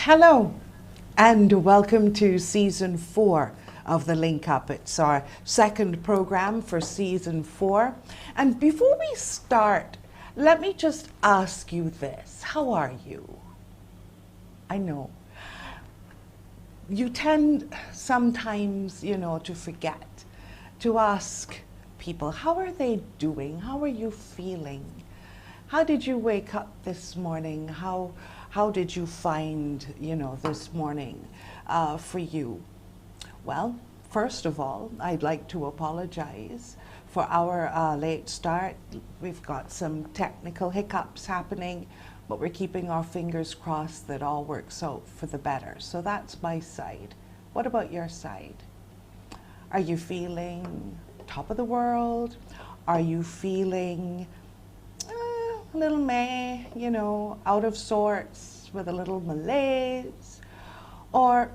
Hello and welcome to season 4 of the Link Up. It's our second program for season 4. And before we start, let me just ask you this. How are you? I know you tend sometimes, to forget to ask people, how are they doing? How are you feeling? How did you wake up this morning? How did you find, this morning for you? Well, first of all, I'd like to apologize for our late start. We've got some technical hiccups happening, but we're keeping our fingers crossed that all works out for the better. So that's my side. What about your side? Are you feeling top of the world? Are you feeling a little meh, out of sorts with a little malaise? Or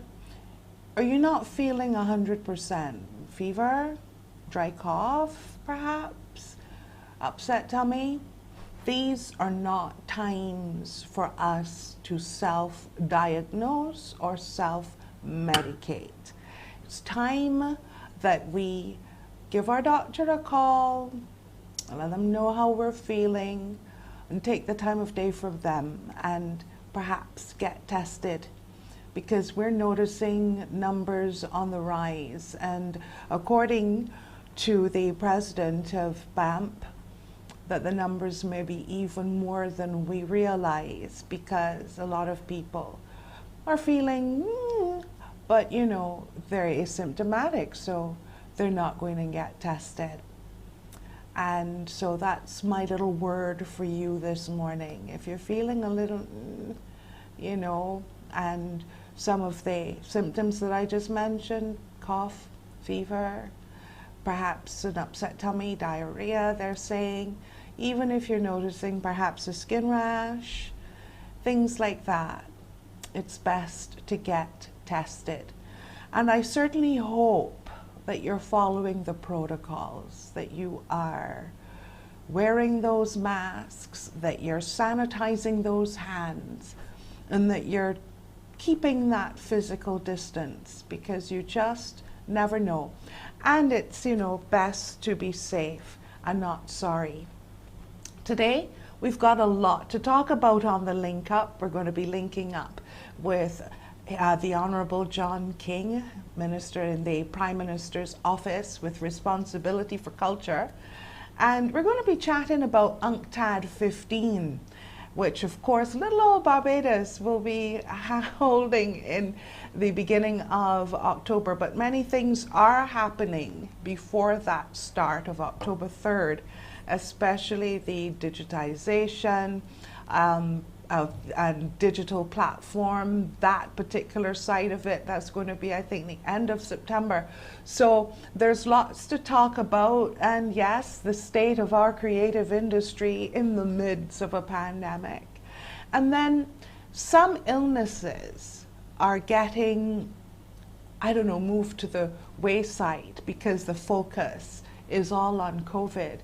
are you not feeling 100%? Fever, dry cough, perhaps, upset tummy? These are not times for us to self-diagnose or self-medicate. It's time that we give our doctor a call, let them know how we're feeling, and take the time of day for them and perhaps get tested, because we're noticing numbers on the rise. And according to the president of BAMP, that the numbers may be even more than we realize, because a lot of people are feeling, but they're asymptomatic, so they're not going to get tested. And so that's my little word for you this morning. If you're feeling a little, and some of the symptoms that I just mentioned, cough, fever, perhaps an upset tummy, diarrhea, they're saying, even if you're noticing perhaps a skin rash, things like that, it's best to get tested. And I certainly hope that you're following the protocols, that you are wearing those masks, that you're sanitizing those hands, and that you're keeping that physical distance, because you just never know. And it's, best to be safe and not sorry. Today, we've got a lot to talk about on the Link Up. We're going to be linking up with the Honourable John King, Minister in the Prime Minister's Office with responsibility for culture. And we're going to be chatting about UNCTAD 15, which of course little old Barbados will be holding in the beginning of October. But many things are happening before that start of October 3rd, especially the digitization, and digital platform, that particular side of it, that's going to be, I think, the end of September. So there's lots to talk about, and yes, the state of our creative industry in the midst of a pandemic. And then some illnesses are getting, moved to the wayside because the focus is all on COVID.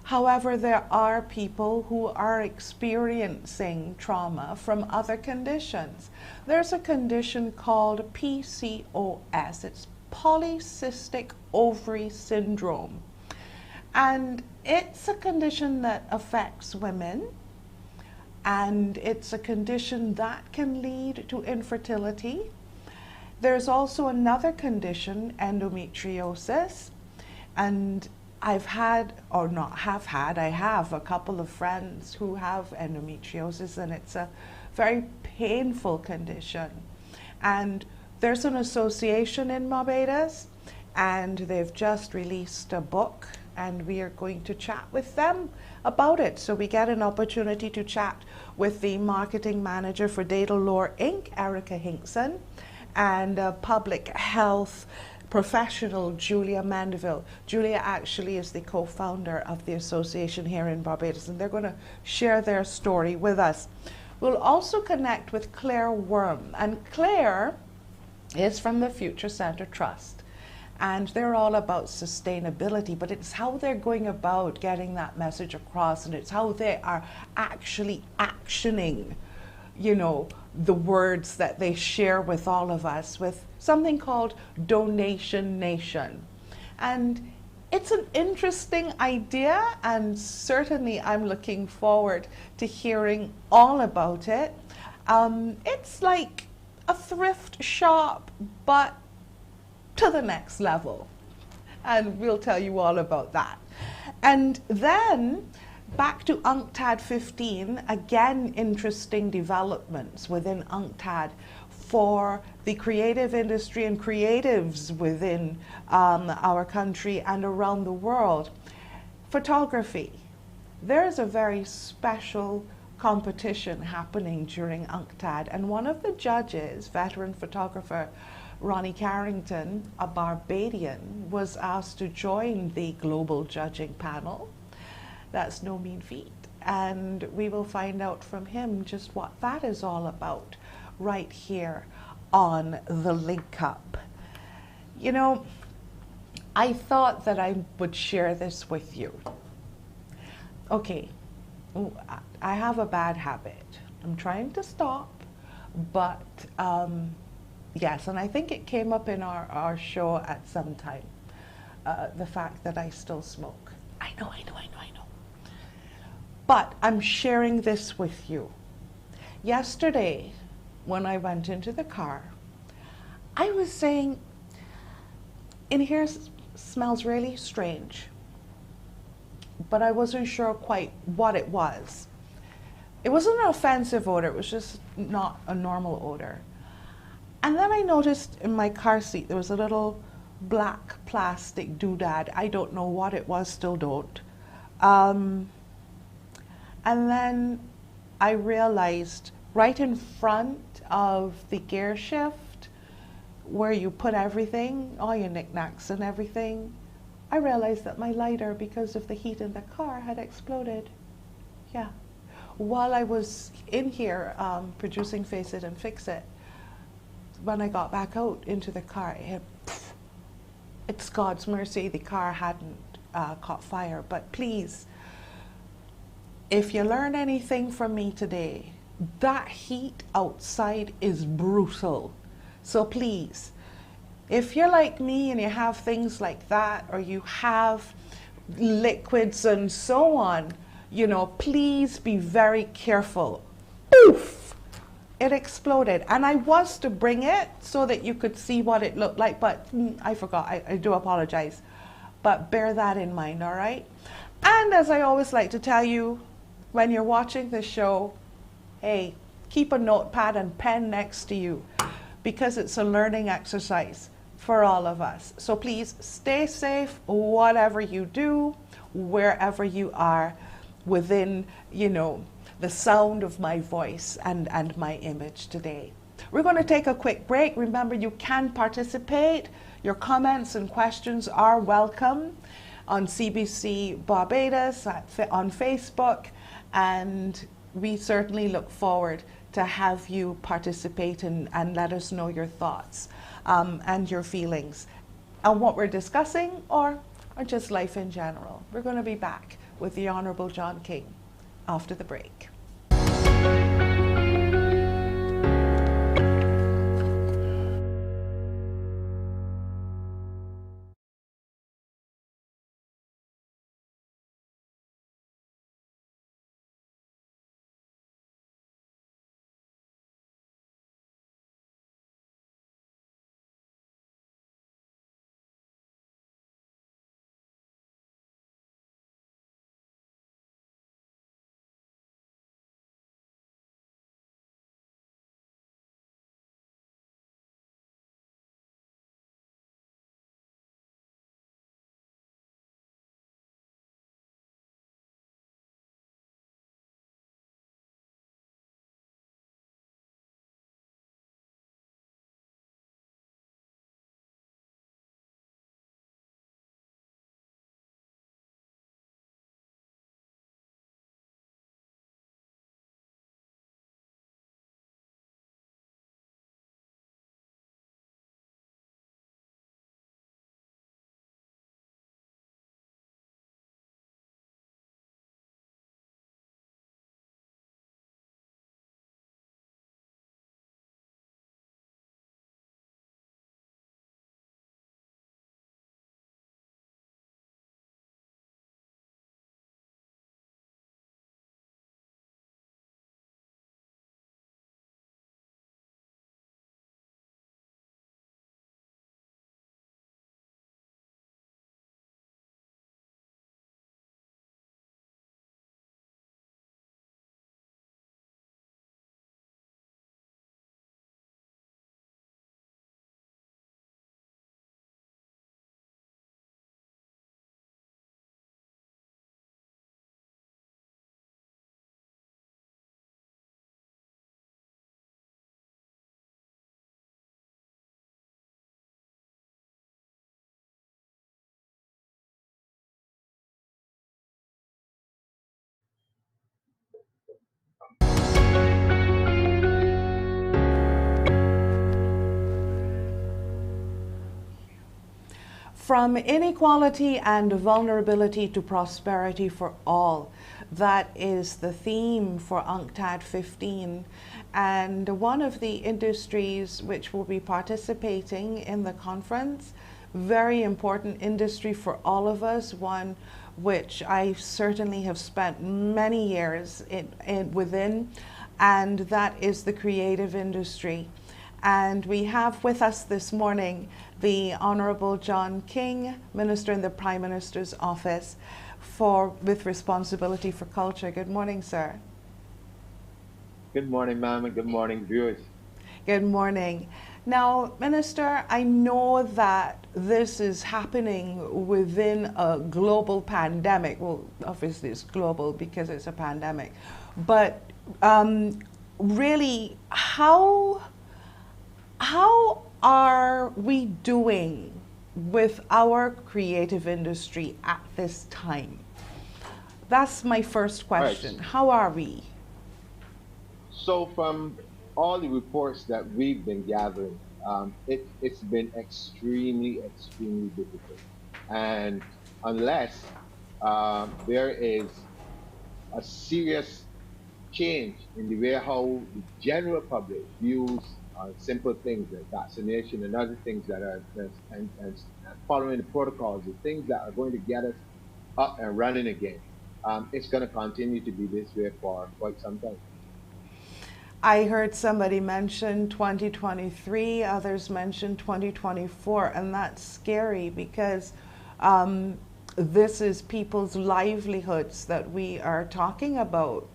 However, there are people who are experiencing trauma from other conditions. There's a condition called PCOS. It's polycystic ovary syndrome. And it's a condition that affects women. And it's a condition that can lead to infertility. There's also another condition, endometriosis. And I have a couple of friends who have endometriosis, and it's a very painful condition. And there's an association in Barbados, and they've just released a book, and we are going to chat with them about it. So we get an opportunity to chat with the marketing manager for DataLore Inc., Erica Hinkson, and public health professional Julia Mandeville. Julia actually is the co-founder of the association here in Barbados, and they're going to share their story with us. We'll also connect with Claire Worme, and Claire is from the Future Centre Trust, and they're all about sustainability, but it's how they're going about getting that message across, and it's how they are actually actioning the words that they share with all of us with something called Donation Nation. And it's an interesting idea, and certainly I'm looking forward to hearing all about it. It's like a thrift shop, but to the next level. And we'll tell you all about that. And then back to UNCTAD 15, again, interesting developments within UNCTAD for the creative industry and creatives within our country and around the world. Photography. There's a very special competition happening during UNCTAD, and one of the judges, veteran photographer Ronnie Carrington, a Barbadian, was asked to join the global judging panel. That's no mean feat, and we will find out from him just what that is all about right here on the Link Up. You know, I thought that I would share this with you. Okay, I have a bad habit. I'm trying to stop, but yes, and I think it came up in our show at some time, the fact that I still smoke. I know. But I'm sharing this with you. Yesterday, when I went into the car, I was saying, in here smells really strange, but I wasn't sure quite what it was. It wasn't an offensive odor, it was just not a normal odor. And then I noticed in my car seat there was a little black plastic doodad. I don't know what it was, still don't. And then I realized right in front of the gear shift, where you put everything, all your knickknacks and everything, I realized that my lighter, because of the heat in the car, had exploded. Yeah. While I was in here producing Face It and Fix It, when I got back out into the car, it's God's mercy the car hadn't caught fire. But please, if you learn anything from me today, that heat outside is brutal. So please, if you're like me and you have things like that, or you have liquids and so on, you know, please be very careful. Poof! It exploded. And I was to bring it so that you could see what it looked like, but I forgot. I do apologize. But bear that in mind, all right? And as I always like to tell you, when you're watching this show, hey, keep a notepad and pen next to you, because it's a learning exercise for all of us. So please stay safe, whatever you do, wherever you are within, you know, the sound of my voice and my image today. We're going to take a quick break. Remember, you can participate. Your comments and questions are welcome on CBC Barbados, on Facebook, and we certainly look forward to have you participate and let us know your thoughts and your feelings on what we're discussing, or just life in general. We're going to be back with the Honourable John King after the break. From inequality and vulnerability to prosperity for all. That is the theme for UNCTAD 15. And one of the industries which will be participating in the conference, very important industry for all of us, one which I certainly have spent many years within, and that is the creative industry. And we have with us this morning the Honourable John King, Minister in the Prime Minister's Office with responsibility for culture. Good morning, sir. Good morning, ma'am, and good morning, viewers. Good morning. Now, Minister, I know that this is happening within a global pandemic. Well, obviously it's global because it's a pandemic. But really, how are we doing with our creative industry at this time? That's my first question. Right. How are we? So from all the reports that we've been gathering, it's been extremely difficult. And unless there is a serious change in the way how the general public views simple things like vaccination and other things that are and following the protocols, the things that are going to get us up and running again, it's going to continue to be this way for quite some time. I heard somebody mention 2023, others mention 2024, and that's scary because this is people's livelihoods that we are talking about.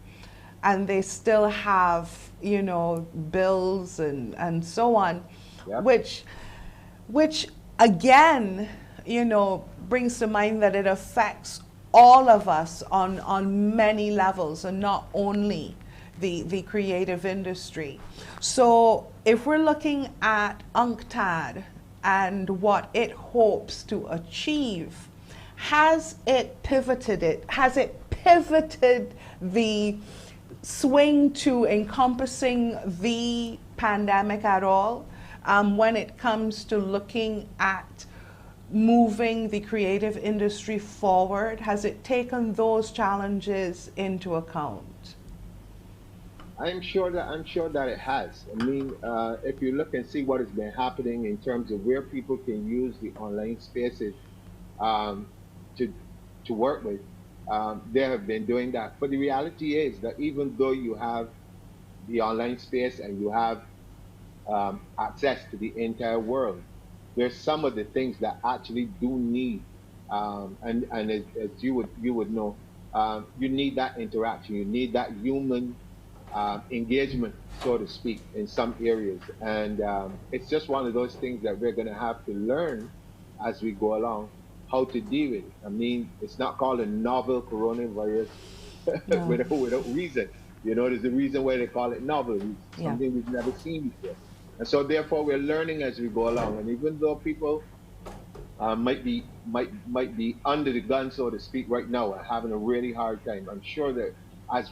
And they still have, you know, bills and so on, yep. which again, you know, brings to mind that it affects all of us on many levels and not only the creative industry. So if we're looking at UNCTAD and what it hopes to achieve, has it pivoted the swing to encompassing the pandemic at all when it comes to looking at moving the creative industry forward? Has it taken those challenges into account? I'm sure that it has. I mean, if you look and see what has been happening in terms of where people can use the online spaces to work with, they have been doing that. But the reality is that even though you have the online space and you have access to the entire world, there's some of the things that actually do need, and as you would know, you need that interaction, you need that human engagement, so to speak, in some areas. And it's just one of those things that we're going to have to learn as we go along how to deal with it. I mean, it's not called a novel coronavirus no. without reason. You know, there's a reason why they call it novel. It's something we've never seen before. And so therefore we're learning as we go along. And even though people might be under the gun, so to speak, right now and having a really hard time, I'm sure that as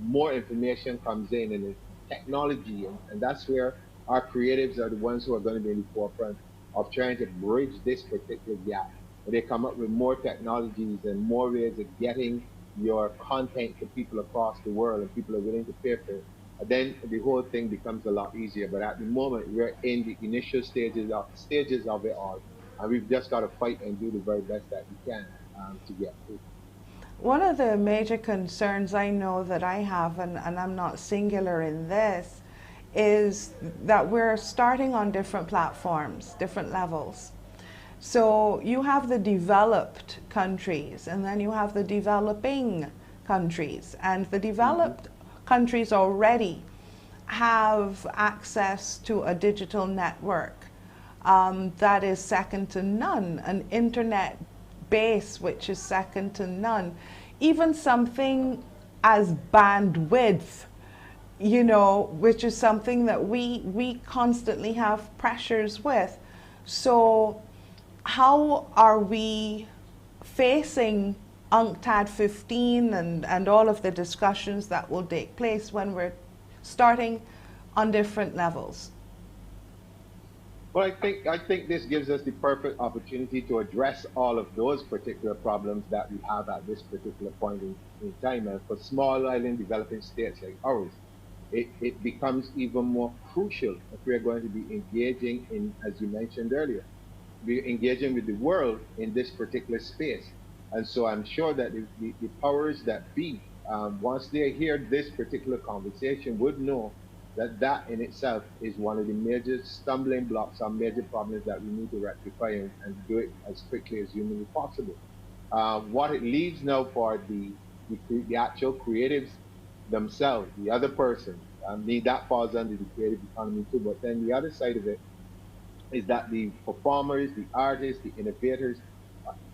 more information comes in and the technology, and that's where our creatives are the ones who are going to be in the forefront of trying to bridge this particular gap. When they come up with more technologies and more ways of getting your content to people across the world and people are willing to pay for it, then the whole thing becomes a lot easier. But at the moment, we're in the initial stages of it all, and we've just got to fight and do the very best that we can to get through. One of the major concerns I know that I have, and I'm not singular in this, is that we're starting on different platforms, different levels. So you have the developed countries, and then you have the developing countries. And the developed countries already have access to a digital network that is second to none, an internet base which is second to none. Even something as bandwidth, you know, which is something that we constantly have pressures with. So how are we facing UNCTAD 15 and all of the discussions that will take place when we're starting on different levels? Well, I think this gives us the perfect opportunity to address all of those particular problems that we have at this particular point in time. And for small island developing states like ours, it becomes even more crucial if we're going to be engaging in, as you mentioned earlier, be engaging with the world in this particular space. And so I'm sure that the powers that be, once they hear this particular conversation, would know that that in itself is one of the major stumbling blocks or major problems that we need to rectify and do it as quickly as humanly possible. What it leaves now for the actual creatives themselves, the other person, I mean, that falls under the creative economy too, but then the other side of it is that the performers, the artists, the innovators,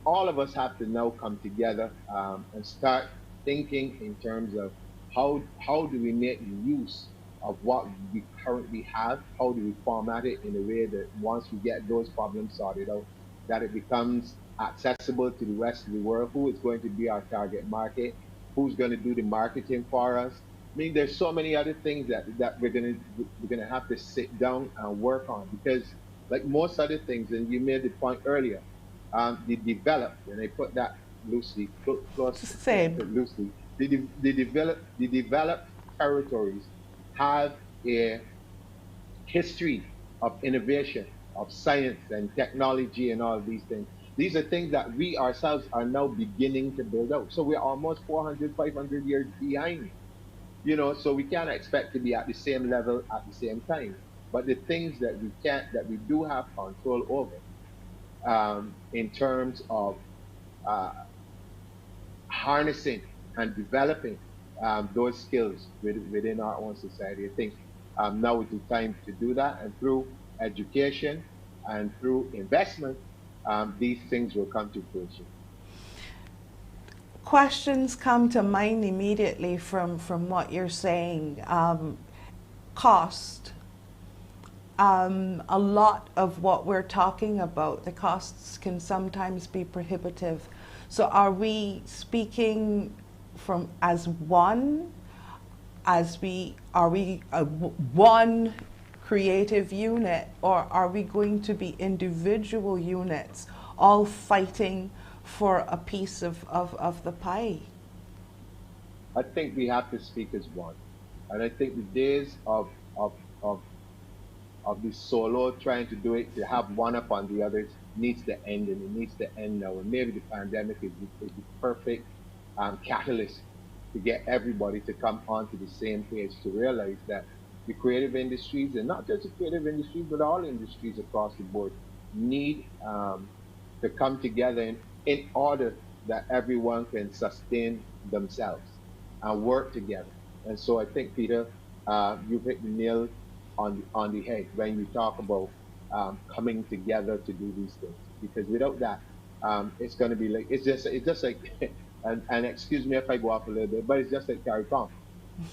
all of us have to now come together and start thinking in terms of how do we make use of what we currently have? How do we format it in a way that once we get those problems sorted out, that it becomes accessible to the rest of the world? Who is going to be our target market? Who's going to do the marketing for us? I mean, there's so many other things that we're gonna have to sit down and work on because, like most other things, and you made the point earlier, the developed, and I put that loosely, close to Same. put loosely, the developed territories have a history of innovation, of science and technology and all these things. These are things that we ourselves are now beginning to build out. So we're almost 400, 500 years behind, so we can't expect to be at the same level at the same time. But the things that we do have control over, in terms of uh, harnessing and developing those skills within our own society. I think now is the time to do that, and through education and through investment, these things will come to fruition. Questions come to mind immediately from what you're saying. Cost. A lot of what we're talking about, the costs can sometimes be prohibitive. So are we speaking from as one, are we one creative unit, or are we going to be individual units all fighting for a piece of the pie? I think we have to speak as one, and I think the days of of the solo trying to do it to have one up on the others needs to end, and it needs to end now. And maybe the pandemic is the perfect catalyst to get everybody to come onto the same page to realize that the creative industries, and not just the creative industries, but all industries across the board, need to come together in order that everyone can sustain themselves and work together. And so I think, Peter, you've hit the nail on the head when you talk about coming together to do these things. Because without that, it's going to be like it's just like, and excuse me if I go off a little bit, but it's just like CARICOM.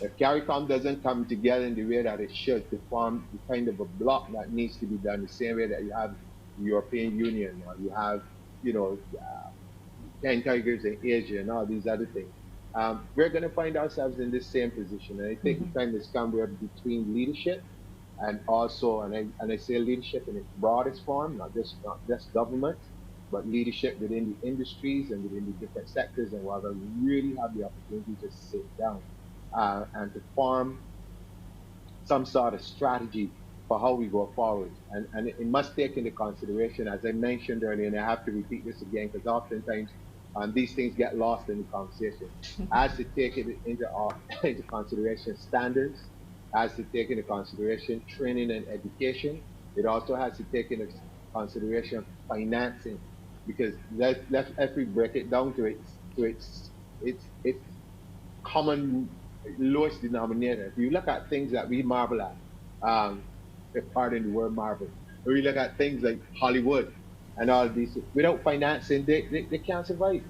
If CARICOM doesn't come together in the way that it should to form the kind of a block that needs to be done, the same way that you have the European Union, or you have, 10 tigers in Asia and all these other things, we're going to find ourselves in this same position. And I think the time has come where between leadership and also, and I say leadership in its broadest form, not just governments, but leadership within the industries and within the different sectors, and whether we really have the opportunity to sit down and to form some sort of strategy for how we go forward. And it must take into consideration, as I mentioned earlier, and I have to repeat this again because oftentimes these things get lost in the conversation. As to take it into consideration standards, has to take into consideration training and education. It also has to take into consideration financing, because if we break it down to its common lowest denominator. If you look at things that we marvel at, pardon the word marvel, or you look at things like Hollywood and all of these, without financing, they can't survive.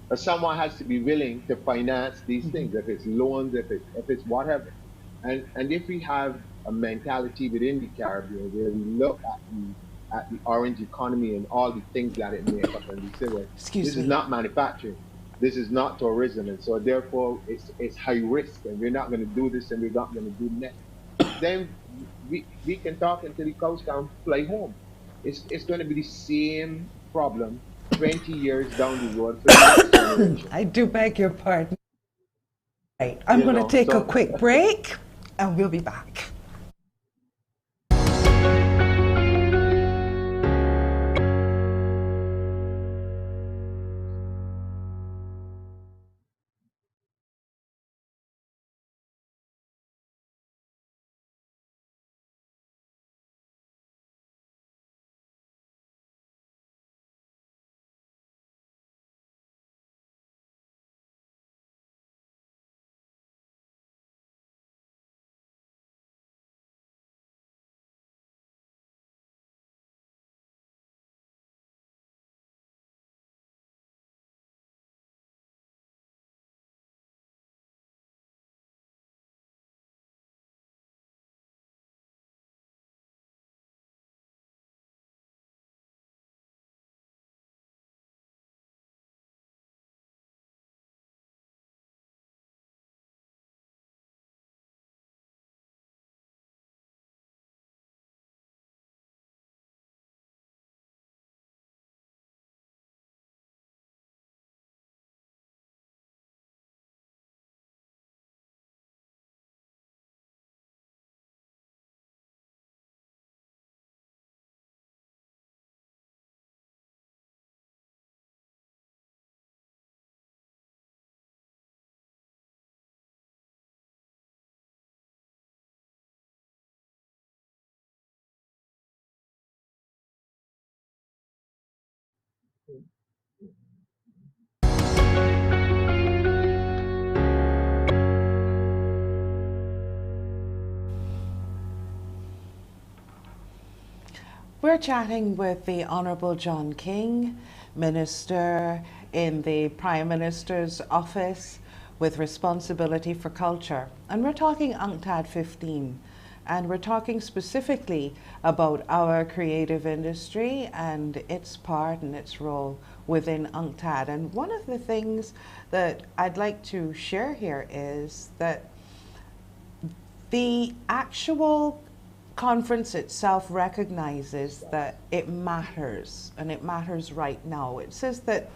But someone has to be willing to finance these things, if it's loans, if it's whatever. And if we have a mentality within the Caribbean where we look at the orange economy and all the things that it makes up, and we say, well, Excuse this is me. not manufacturing, this is not tourism, and so therefore it's high risk, and we're not going to do this, and we're not going to do next. Then we can talk until the cows can fly home. It's going to be the same problem 20 years down the road for the next generation. I do beg your pardon. Right, I'm You going to know, take a so quick break and we'll be back. We're chatting with the Honourable John King, Minister in the Prime Minister's office with responsibility for culture. And we're talking UNCTAD 15. And we're talking specifically about our creative industry and its part and its role within UNCTAD. And one of the things that I'd like to share here is that the actual conference itself recognizes that it matters, and it matters right now. It says that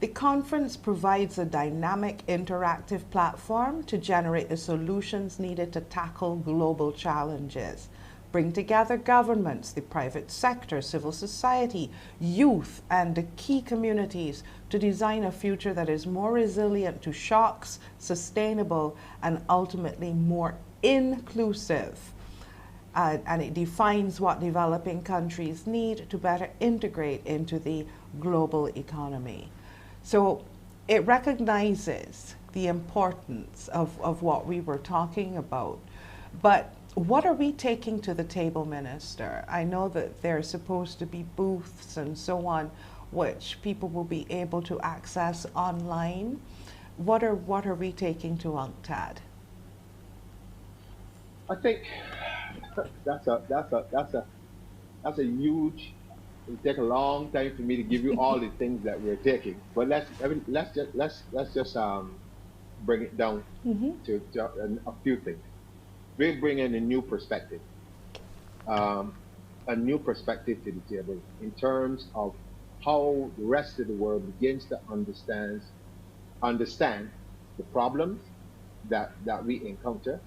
the conference provides a dynamic, interactive platform to generate the solutions needed to tackle global challenges, bring together governments, the private sector, civil society, youth, and the key communities to design a future that is more resilient to shocks, sustainable, and ultimately more inclusive. And it defines what developing countries need to better integrate into the global economy. So it recognizes the importance of what we were talking about. But what are we taking to the table, Minister? I know that there's supposed to be booths and so on, which people will be able to access online. What are we taking to UNCTAD? I think that's a huge. It'll take a long time for me to give you all the things that we're taking, but let's just bring it down to a few things. We bring in um, a new perspective to the table in terms of how the rest of the world begins to understand the problems that we encounter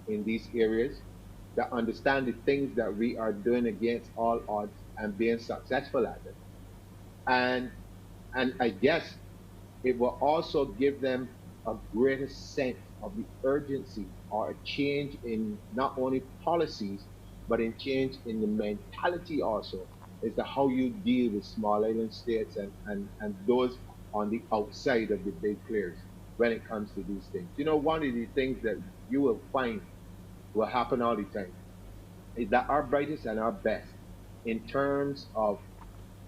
in these areas, that understand the things that we are doing against all odds and being successful at it. And I guess it will also give them a greater sense of the urgency or a change in not only policies, but in change in the mentality also as to how you deal with small island states and those on the outside of the big players when it comes to these things. You know, one of the things that you will find will happen all the time is that our brightest and our best in terms of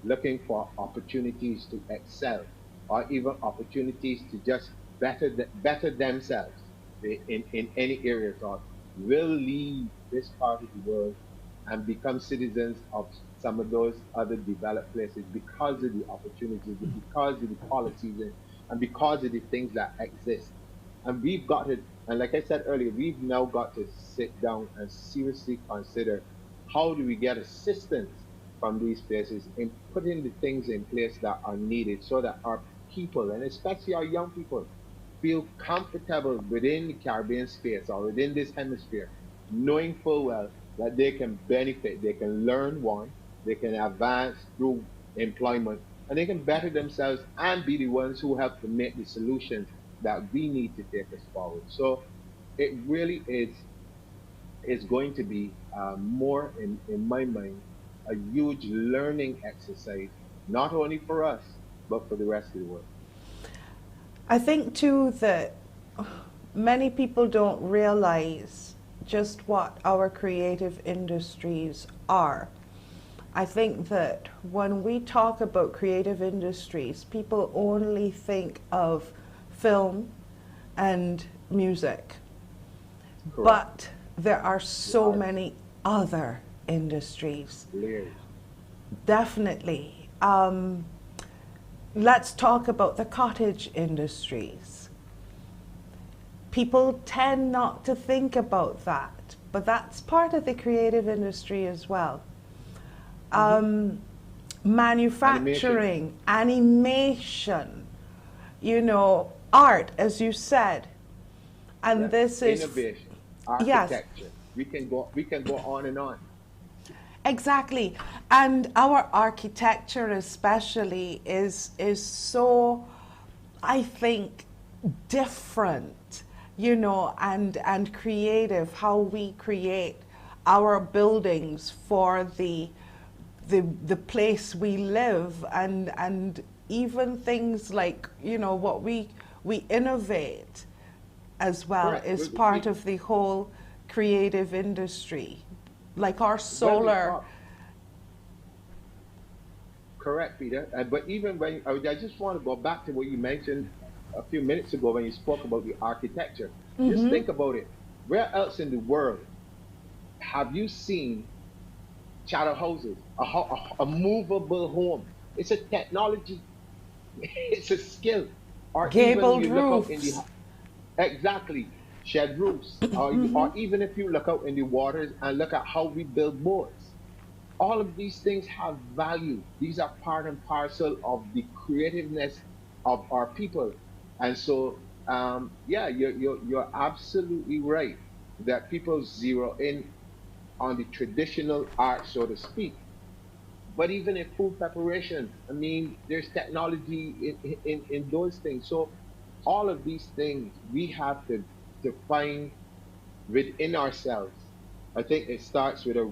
looking for opportunities to excel or even opportunities to just better themselves in any area at all will leave this part of the world and become citizens of some of those other developed places because of the opportunities, because of the policies, and because of the things that exist. And we've got to And like I said earlier, we've now got to sit down and seriously consider how do we get assistance from these places in putting the things in place that are needed so that our people, and especially our young people, feel comfortable within the Caribbean space or within this hemisphere, knowing full well that they can benefit, they can learn one, they can advance through employment, and they can better themselves and be the ones who help to make the solutions that we need to take us forward. So it really is going to be more, in my mind, a huge learning exercise, not only for us, but for the rest of the world. I think too that many people don't realize just what our creative industries are. I think that when we talk about creative industries, people only think of film and music. Correct. But there are so many other industries. Layers. Definitely. Let's talk about the cottage industries. People tend not to think about that, but that's part of the creative industry as well. Manufacturing, animation, you know, art, as you said. And Yes. this is Innovation, yes, architecture. We can go on and on. exactly. And our architecture especially is so, I think, different, you know, and creative, how we create our buildings for the place we live, and even things like, you know, what we innovate as well. Correct. Is part of the whole creative industry, like our solar. Correct, Peter. But even when I just want to go back to what you mentioned a few minutes ago when you spoke about the architecture. Just think about it. Where else in the world have you seen shadow houses, a movable home? It's a technology. It's a skill. Or even Gabled you look out in roofs. the exactly shed roofs, or even if you look out in the waters and look at how we build boats. All of these things have value. These are part and parcel of the creativeness of our people. And so, yeah, you're absolutely right that people zero in on the traditional art, so to speak. But even in food preparation, I mean, there's technology in those things. So all of these things we have to find within ourselves. I think it starts with a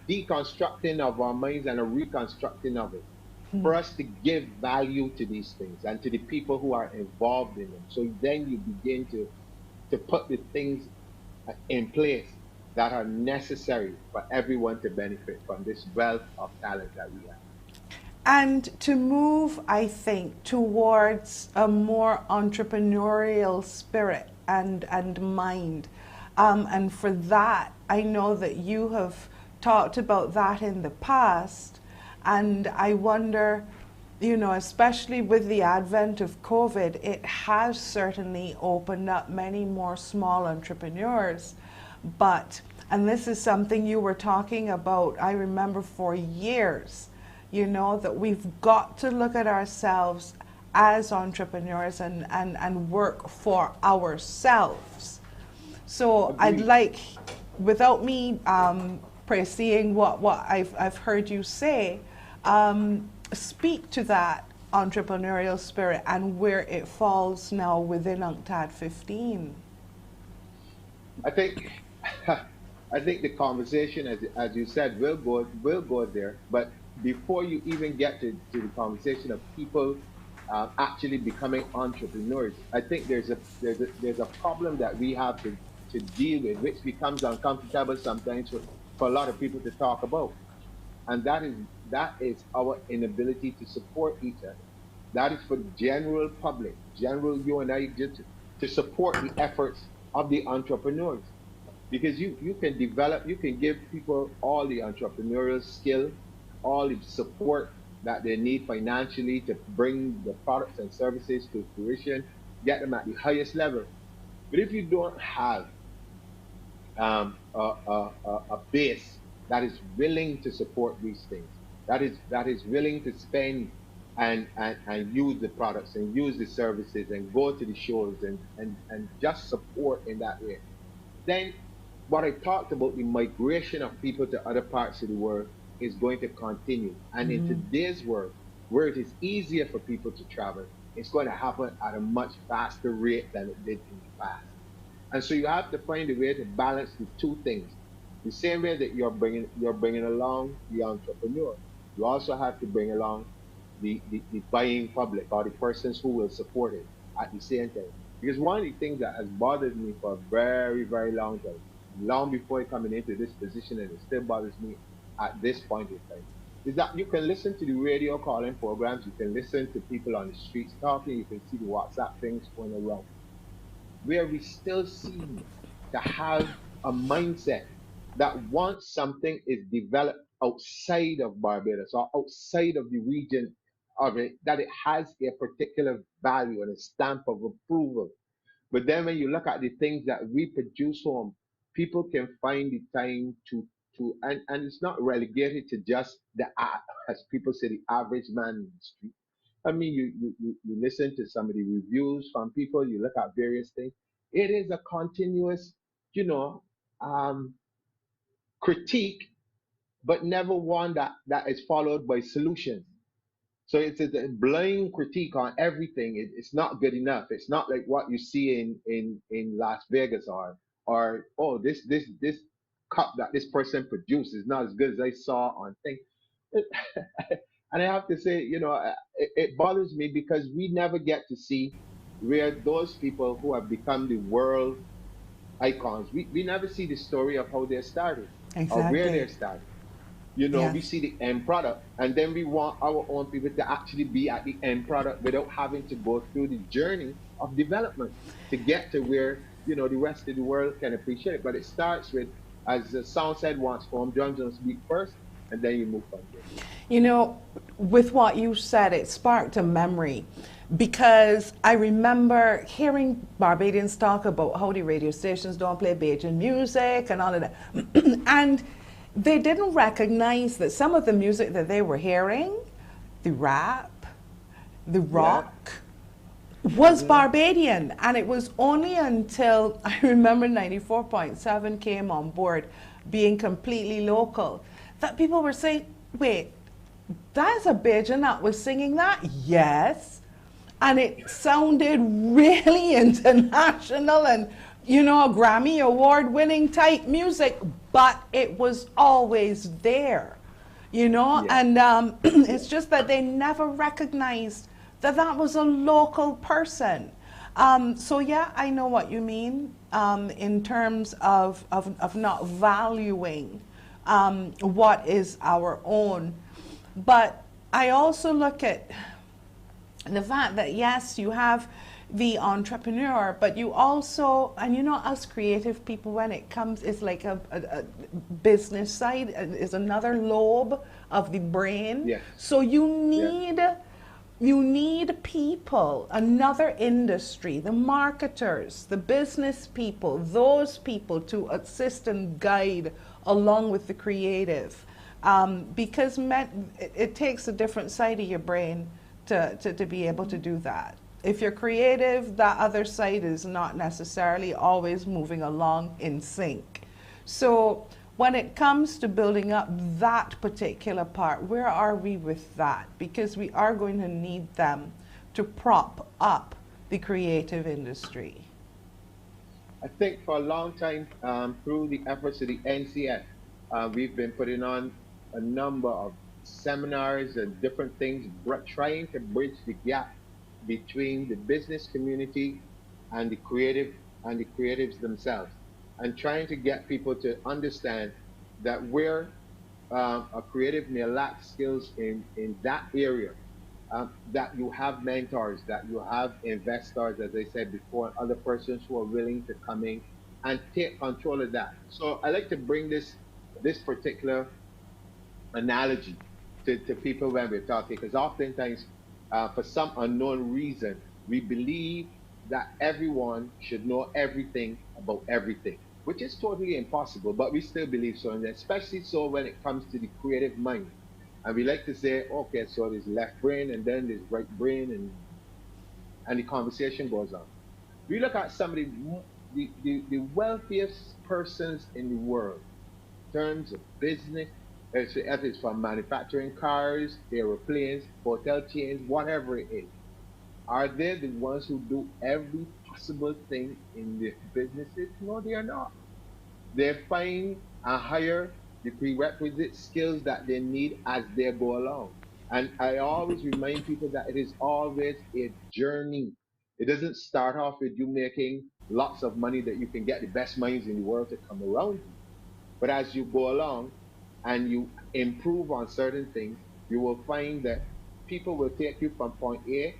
deconstructing of our minds and a reconstructing of it for us to give value to these things and to the people who are involved in them. So then you begin to put the things in place that are necessary for everyone to benefit from this wealth of talent that we have. And to move, I think, towards a more entrepreneurial spirit and mind. And for that, I know that you have talked about that in the past. And I wonder, you know, especially with the advent of COVID, it has certainly opened up many more small entrepreneurs. But, and this is something you were talking about, I remember for years, you know, that we've got to look at ourselves as entrepreneurs and work for ourselves. So I'd like, without me seeing what I've heard you say, speak to that entrepreneurial spirit and where it falls now within UNCTAD 15. I think I think the conversation, as you said, will go there. But before you even get to the conversation of people actually becoming entrepreneurs, I think there's a problem that we have to deal with, which becomes uncomfortable sometimes for a lot of people to talk about, and that is our inability to support each other. That is for the general public, general you and I, just to support the efforts of the entrepreneurs, because you can develop, you can give people all the entrepreneurial skill, all the support that they need financially to bring the products and services to fruition. get them at the highest level. But if you don't have a base that is willing to support these things, that is willing to spend and use the products and use the services and go to the shows and just support in that way, then what I talked about, the migration of people to other parts of the world, is going to continue. And in today's world, where it is easier for people to travel, it's going to happen at a much faster rate than it did in the past. And so you have to find a way to balance the two things. The same way that you're bringing along the entrepreneur, you also have to bring along the buying public, or the persons who will support it at the same time. Because one of the things that has bothered me for a very, very long time, long before coming into this position, and it still bothers me at this point in time, is that you can listen to the radio calling programs, you can listen to people on the streets talking, you can see the WhatsApp things going around, where we still seem to have a mindset that once something is developed outside of Barbados or outside of the region of it, that it has a particular value and a stamp of approval. But then when you look at the things that we produce home, people can find the time and it's not relegated to just as people say, the average man in the street. I mean, you listen to some of the reviews from people, you look at various things. It is a continuous, you know, um, critique, but never one that is followed by solutions. So it's a blind critique on everything. It's not good enough. It's not like what you see in Las Vegas, or oh, this cup that this person produced is not as good as I saw on thing. And I have to say, it bothers me because we never get to see where those people who have become the world icons, we never see the story of how they started or where they Exactly. started. We Yes. see the end product, and then we want our own people to actually be at the end product without having to go through the journey of development to get to where, the rest of the world can appreciate it. But it starts with, as the song said once, home drums on beat first, and then you move from there. You know, with what you said, it sparked a memory because I remember hearing Barbadians talk about how the radio stations don't play Bajan music and all of that. And they didn't recognize that some of the music that they were hearing, the rap, the Yeah. rock, was Barbadian. And it was only until I remember 94.7 came on board, being completely local, that people were saying, wait, that's a Bajan that was singing that? Yes. And it sounded really international and, a Grammy award winning type music, but it was always there, Yeah. and it's just that they never recognized that that was a local person. So yeah, I know what you mean in terms of not valuing what is our own. But I also look at the fact that yes, you have the entrepreneur, but you also, and us creative people, when it comes, it's like a business side is another lobe of the brain. Yes. So you Yeah. need people, another industry, the marketers, the business people, those people to assist and guide along with the creative. Because it takes a different side of your brain to be able to do that. If you're creative, that other side is not necessarily always moving along in sync. So when it comes to building up that particular part, where are we with that? Because we are going to need them to prop up the creative industry. I think for a long time, through the efforts of the NCF, we've been putting on a number of seminars and different things, trying to bridge the gap between the business community and the creatives themselves, and trying to get people to understand that where a creative may lack skills in that area, that you have mentors, that you have investors, as I said before, and other persons who are willing to come in and take control of that. So I like to bring this particular analogy to people when we're talking, because oftentimes, for some unknown reason, we believe that everyone should know everything about everything, which is totally impossible, but we still believe so, and especially so when it comes to the creative mind. And we like to say, okay, so there's left brain and then there's right brain, and the conversation goes on. We look at some of the wealthiest persons in the world in terms of business, if it's from manufacturing cars, aeroplanes, hotel chains, whatever it is. Are they the ones who do every possible thing in their businesses? No, they are not. They find and hire the prerequisite skills that they need as they go along. And I always remind people that it is always a journey. It doesn't start off with you making lots of money that you can get the best minds in the world to come around you. But as you go along and you improve on certain things, you will find that people will take you from point A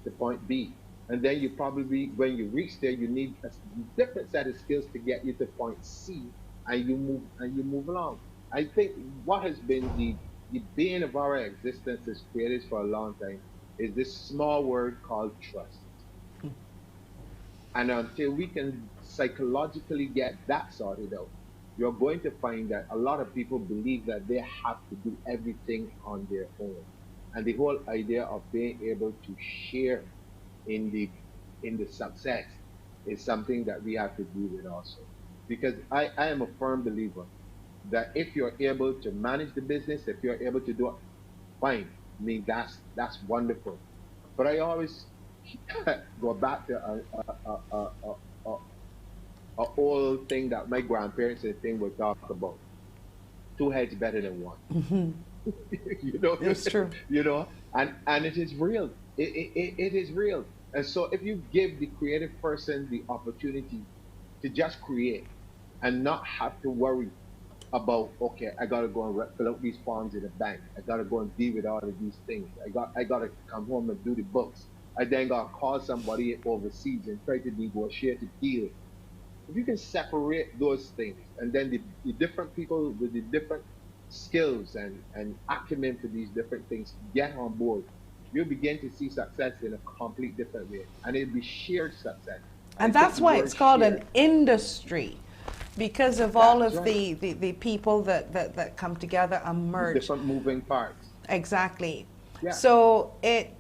to point B. And then you probably, when you reach there, you need a different set of skills to get you to point C, and you move along. I think what has been the bane of our existence as creators for a long time is this small word called trust. And until we can psychologically get that sorted out, you're going to find that a lot of people believe that they have to do everything on their own. And the whole idea of being able to share in the success is something that we have to deal with also. Because I am a firm believer that if you're able to manage the business, if you're able to do it, fine. I mean, that's wonderful. But I always go back to a old thing that my grandparents and thing would talk about. Two heads better than one. you know, It's true. you know, and it is real. It is real. And so if you give the creative person the opportunity to just create and not have to worry about, okay, I gotta go and fill out these forms in the bank. I gotta go and deal with all of these things. I gotta come home and do the books. I then gotta call somebody overseas and try to negotiate a deal. If you can separate those things, and then the different people with the different skills and acumen for these different things get on board, you'll begin to see success in a complete different way. And it'll be shared success. I And think that's the why word it's called an shared, industry, because of all that's of right. the people that come together and The merge. different moving parts. Exactly. Yeah. So it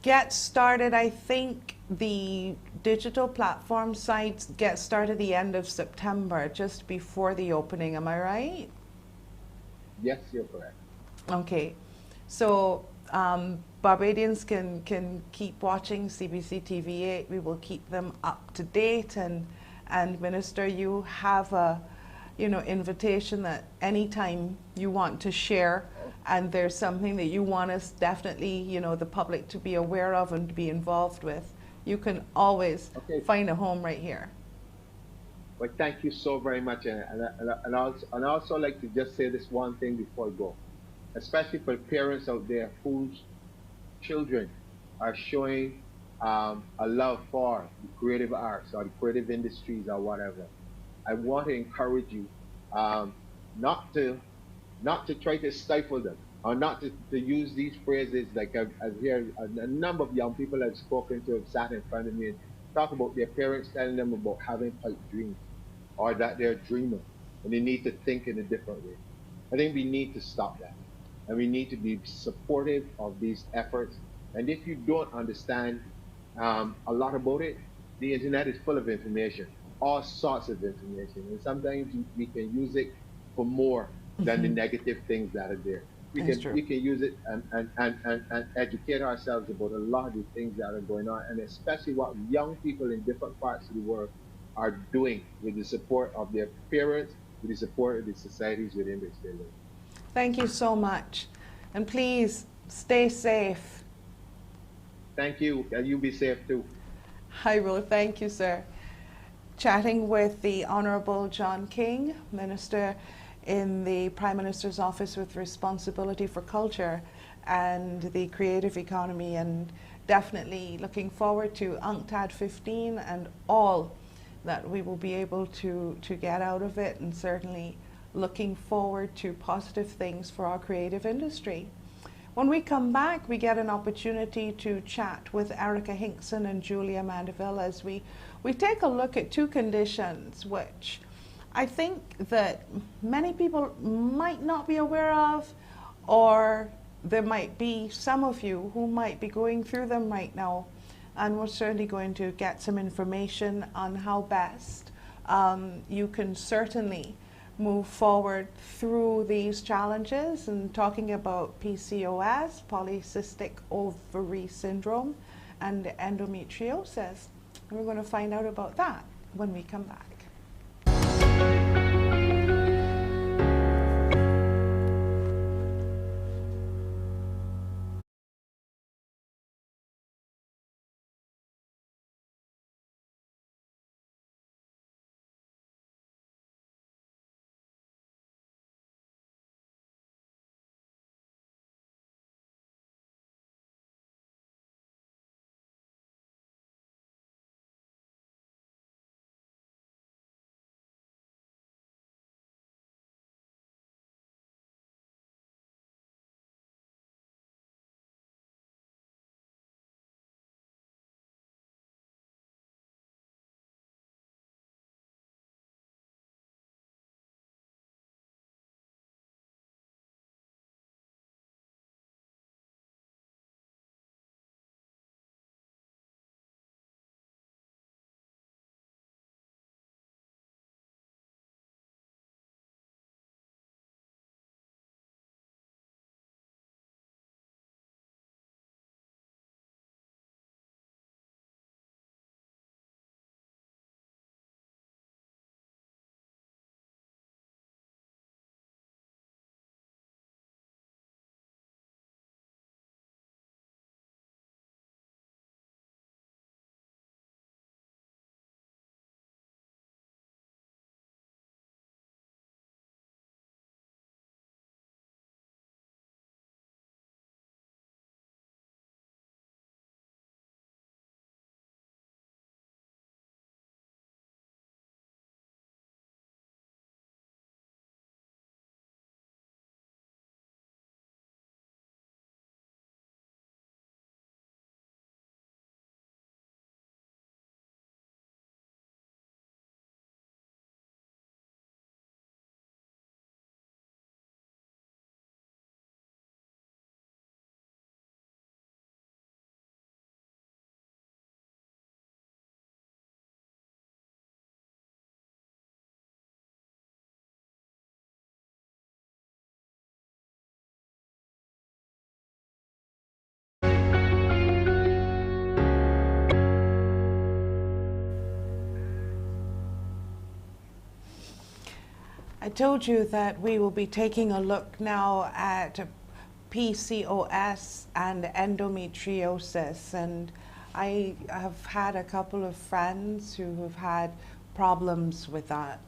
gets started, I think the digital platform sites get started the end of September, just before the opening. Am I right? Yes, you're correct. Okay. So Barbadians can keep watching CBC TV8. We will keep them up to date. And Minister, you have a invitation that anytime you want to share and there's something that you want us definitely, the public to be aware of and to be involved with, you can always Okay. find a home right here. Well, thank you so very much. And I also like to just say this one thing before I go, especially for parents out there whose children are showing a love for the creative arts or the creative industries or whatever. I want to encourage you um, not to try to stifle them or not to use these phrases like I've heard a number of young people I've spoken to have sat in front of me and talk about their parents telling them about having pipe dreams or that they're a dreamer and they need to think in a different way. I think we need to stop that and we need to be supportive of these efforts. And if you don't understand a lot about it, the internet is full of information, all sorts of information, and sometimes we can use it for more than the negative things that are there. That's true. We can use it and educate ourselves about a lot of the things that are going on, and especially what young people in different parts of the world are doing with the support of their parents, with the support of the societies within which they live. Thank you so much. And please stay safe. Thank you, and you be safe too. I will. Thank you, sir. Chatting with the Honourable John King, Minister in the Prime Minister's Office with responsibility for culture and the creative economy, and definitely looking forward to UNCTAD 15 and all that we will be able to get out of it, and certainly looking forward to positive things for our creative industry. When we come back, we get an opportunity to chat with Erica Hinkson and Julia Mandeville as we take a look at two conditions which I think that many people might not be aware of, or there might be some of you who might be going through them right now. And we're certainly going to get some information on how best you can certainly move forward through these challenges, and talking about PCOS, polycystic ovary syndrome, and endometriosis. We're going to find out about that when we come back. I told you that we will be taking a look now at PCOS and endometriosis, and I have had a couple of friends who have had problems with that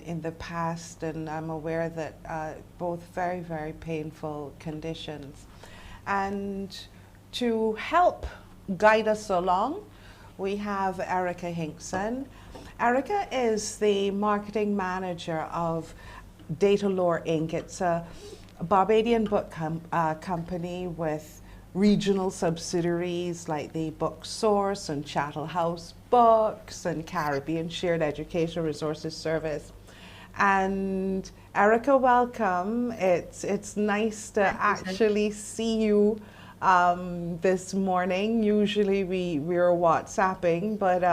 in the past, and I'm aware that both very, very painful conditions. And to help guide us along, we have Erica Hinkson. Erica is the marketing manager of DataLore Inc. It's a Barbadian book company with regional subsidiaries like the Book Source and Chattel House Books and Caribbean Shared Education Resources Service. And Erica, welcome. It's nice to actually see you this morning. Usually we're WhatsApping, but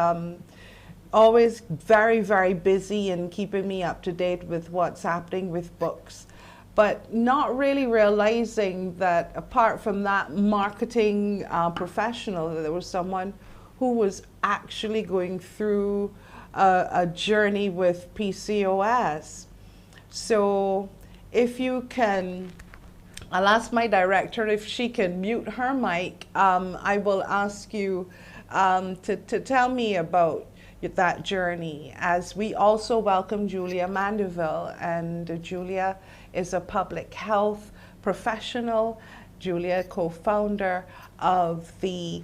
always very, very busy and keeping me up to date with what's happening with books. But not really realizing that apart from that marketing professional, that there was someone who was actually going through a journey with PCOS. So if you can, I'll ask my director if she can mute her mic. I will ask you to tell me about that journey, as we also welcome Julia Mandeville, and Julia is a public health professional. Julia, co-founder of the,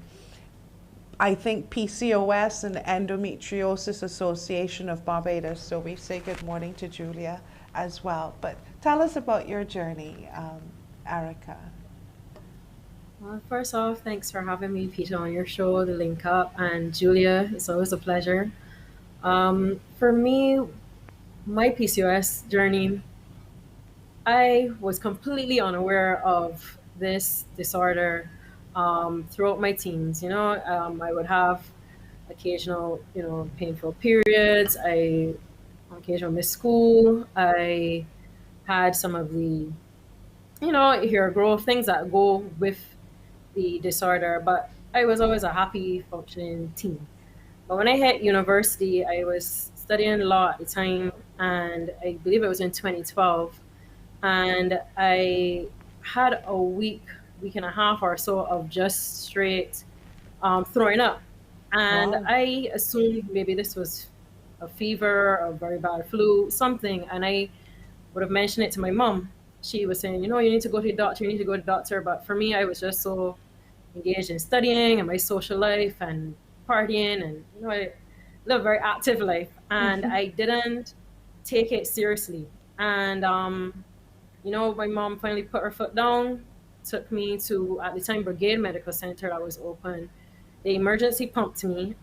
I think, PCOS and Endometriosis Association of Barbados. So we say good morning to Julia as well. But tell us about your journey, Erica. First off, thanks for having me, Peter, on your show, The Link Up, and Julia. It's always a pleasure. For me, my PCOS journey, I was completely unaware of this disorder throughout my teens. I would have occasional, painful periods. I on occasion missed school. I had some of the, hair growth, things that go with the disorder, but I was always a happy, functioning teen. But when I hit university, I was studying law at the time, and I believe it was in 2012. And I had a week and a half or so of just straight throwing up. And Wow. I assumed maybe this was a fever, a very bad flu, something. And I would have mentioned it to my mom. She was saying, you need to go to the doctor, you need to go to the doctor. But for me, I was just so engaged in studying and my social life and partying, and I live a very active life, and I didn't take it seriously. And my mom finally put her foot down, took me to, at the time, Brigade Medical Center that was open. They emergency pumped me,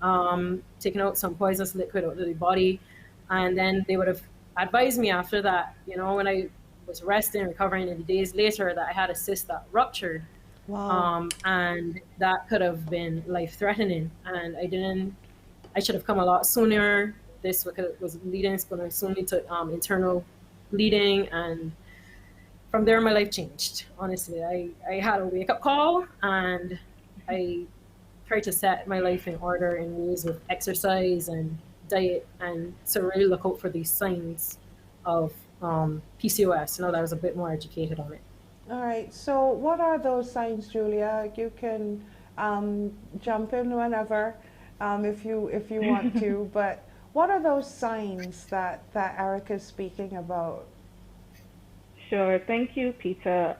taking out some poisonous liquid out of the body, and then they would have advised me after that, when I was resting, recovering, and the days later, that I had a cyst that ruptured, Wow. and that could have been life threatening. And I should have come a lot sooner. This was leading, it's going to soon lead to internal bleeding. And from there, my life changed. Honestly, I had a wake up call, and I tried to set my life in order in ways with exercise and diet, and to really look out for these signs of PCOS. That I was a bit more educated on it. All right. So, what are those signs, Julia? You can jump in whenever, if you want to. But what are those signs that Eric is speaking about? Sure. Thank you, Peta.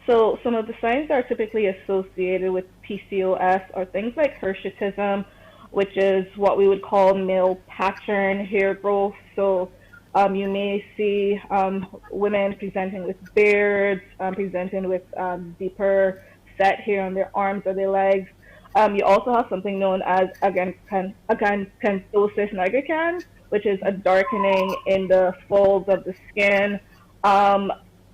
So some of the signs that are typically associated with PCOS are things like hirsutism, which is what we would call male pattern hair growth. So you may see women presenting with beards, presenting with deeper set hair on their arms or their legs. You also have something known as acanthosis nigricans, which is a darkening in the folds of the skin. Um,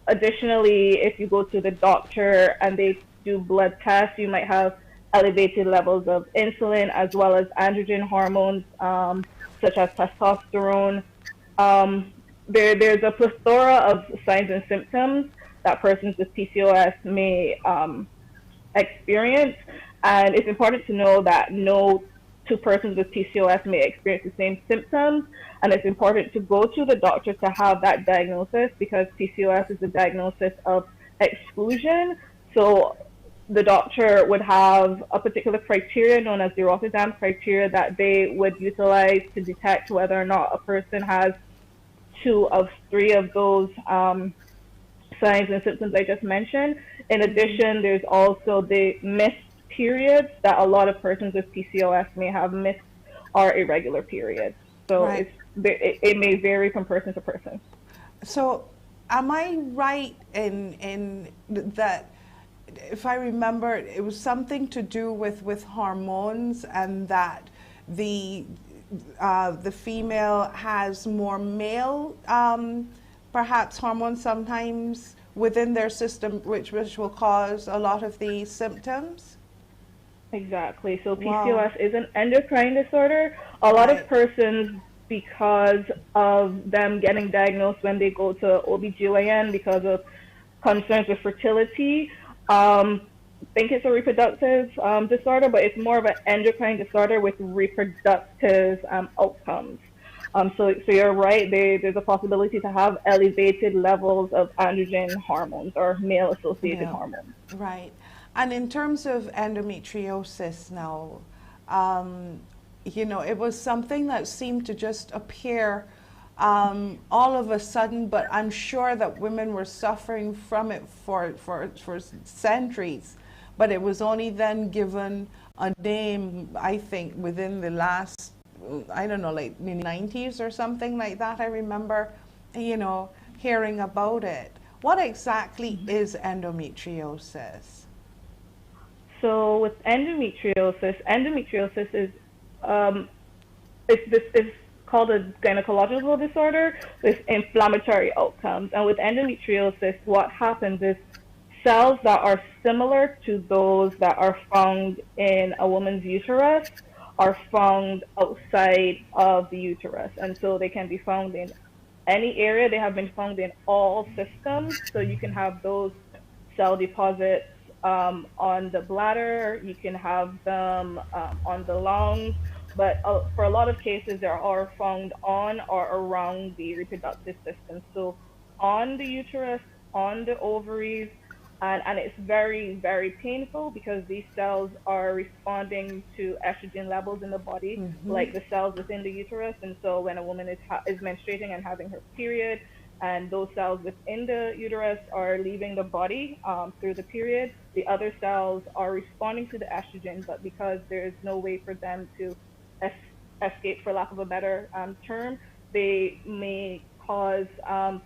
Additionally, if you go to the doctor and they do blood tests, you might have elevated levels of insulin as well as androgen hormones, such as testosterone. There's a plethora of signs and symptoms that persons with PCOS may experience. And it's important to know that no two persons with PCOS may experience the same symptoms. And it's important to go to the doctor to have that diagnosis, because PCOS is a diagnosis of exclusion. So the doctor would have a particular criteria known as the Rotterdam criteria that they would utilize to detect whether or not a person has two of three of those signs and symptoms I just mentioned. In addition, there's also the missed periods that a lot of persons with PCOS may have missed or irregular periods. So Right. it may vary from person to person. So, am I right in that? If I remember, it was something to do with hormones, and that the the female has more male, perhaps hormones sometimes within their system, which will cause a lot of these symptoms. Exactly. So Wow. PCOS is an endocrine disorder. A lot of Right. persons, because of them getting diagnosed when they go to OBGYN because of concerns with fertility, think it's a reproductive disorder, but it's more of an endocrine disorder with reproductive outcomes. So you're right. There's a possibility to have elevated levels of androgen hormones or male-associated Yeah. hormones. Right. And in terms of endometriosis now, um, it was something that seemed to just appear all of a sudden, but I'm sure that women were suffering from it for centuries. But it was only then given a name, I think, within the last, I don't know, like in the 90s or something like that. I remember, hearing about it. What exactly is endometriosis? So with endometriosis is um, this is called a gynecological disorder with inflammatory outcomes. And with endometriosis, what happens is cells that are similar to those that are found in a woman's uterus are found outside of the uterus. And so they can be found in any area. They have been found in all systems. So you can have those cell deposits on the bladder, you can have them on the lungs, but for a lot of cases, they are found on or around the reproductive system. So on the uterus, on the ovaries, and it's very, very painful because these cells are responding to estrogen levels in the body, like the cells within the uterus. And so when a woman is menstruating and having her period, and those cells within the uterus are leaving the body through the period, the other cells are responding to the estrogen, but because there is no way for them to es- escape, for lack of a better term, they may cause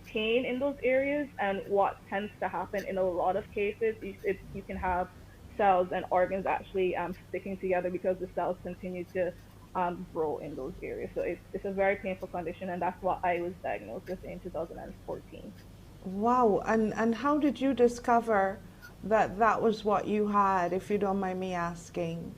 pain in those areas. And what tends to happen in a lot of cases is you can have cells and organs actually sticking together because the cells continue to grow in those areas. So it's a very painful condition, and that's what I was diagnosed with in 2014. Wow. And how did you discover that that was what you had, if you don't mind me asking?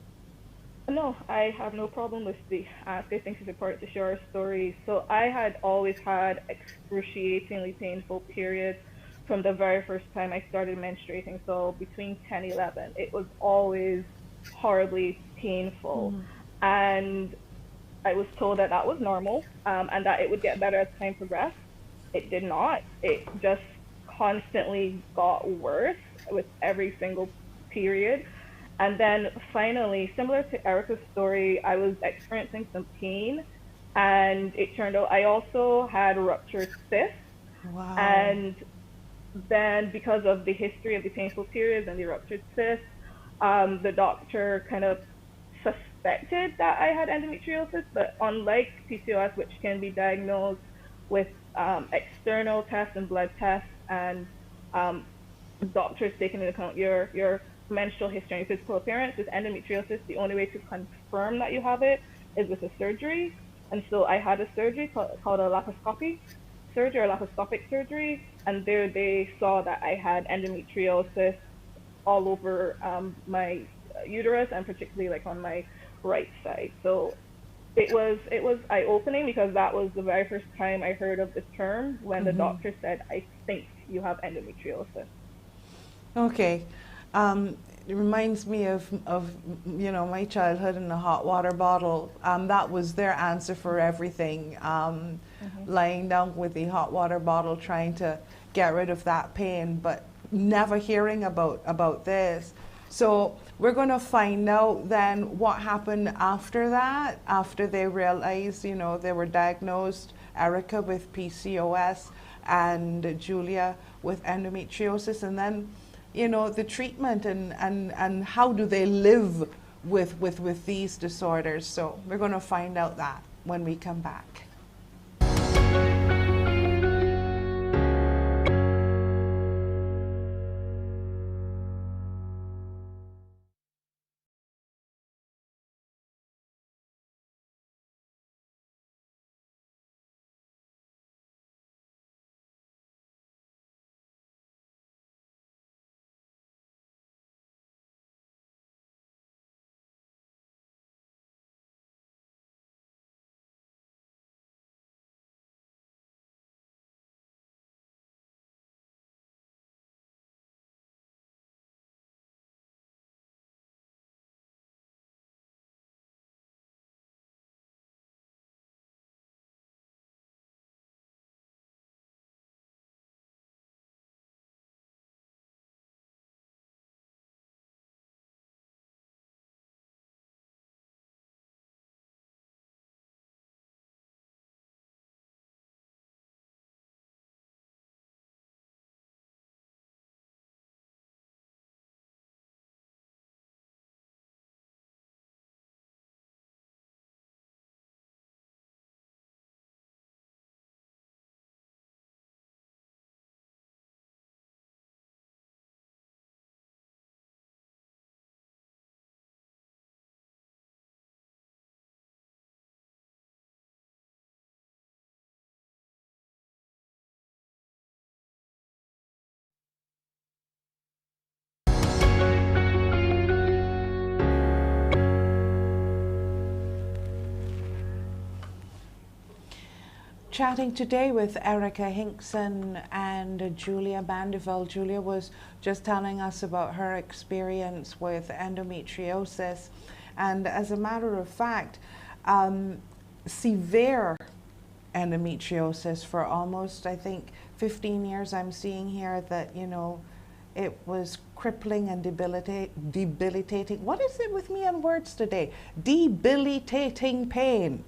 No, I have no problem with the ask. I think it's important to share our story. So I had always had excruciatingly painful periods from the very first time I started menstruating. So between 10 and 11, it was always horribly painful. And I was told that that was normal and that it would get better as time progressed. It did not. It just constantly got worse with every single period. And then finally, similar to Erica's story, I was experiencing some pain. And it turned out I also had ruptured cysts. Wow. And then, because of the history of the painful periods and the ruptured cysts, the doctor kind of suspected that I had endometriosis. But unlike PCOS, which can be diagnosed with external tests and blood tests, and um, doctors taking into account your menstrual history and physical appearance, with endometriosis, the only way to confirm that you have it is with a surgery. And so I had a surgery called a laparoscopy surgery or laparoscopic surgery, and there they saw that I had endometriosis all over my uterus, and particularly like on my right side. So it was eye opening because that was the very first time I heard of the term when the doctor said, "I think you have endometriosis." Okay. It reminds me of my childhood in the hot water bottle. That was their answer for everything. Lying down with the hot water bottle, trying to get rid of that pain, but never hearing about this. So we're going to find out then what happened after that, after they realized, they were diagnosed, Erica with PCOS and Julia with endometriosis, and then the treatment and how do they live with these disorders. So we're going to find out that when we come back. chatting today with Erica Hinkson and Julia Mandeville. Julia was just telling us about her experience with endometriosis, and as a matter of fact, severe endometriosis for almost, I think, 15 years. I'm seeing here that, you know, it was crippling and debilitating. What is it with me and words today? Debilitating pain,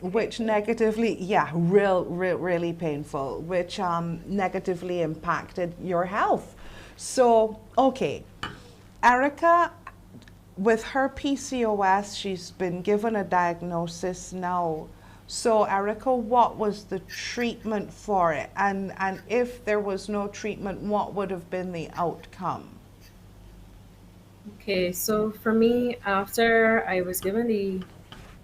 which negatively, really painful, which negatively impacted your health. So, okay, Erica, with her PCOS, she's been given a diagnosis now. So, Erica, what was the treatment for it? And if there was no treatment, what would have been the outcome? Okay, so for me, after I was given the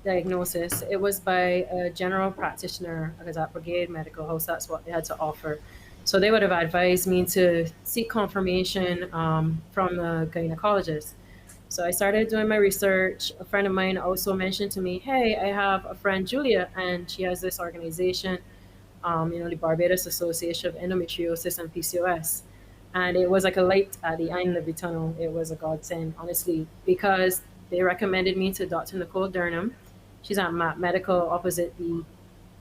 diagnosis, it was by a general practitioner because at Brigade Medical House, that's what they had to offer. So they would have advised me to seek confirmation from the gynecologist. So I started doing my research. A friend of mine also mentioned to me, hey, I have a friend, Julia, and she has this organization, the Barbados Association of Endometriosis and PCOS. And it was like a light at the end of the tunnel. It was a godsend, honestly, because they recommended me to Dr. Nicole Durham. She's at Map Medical opposite the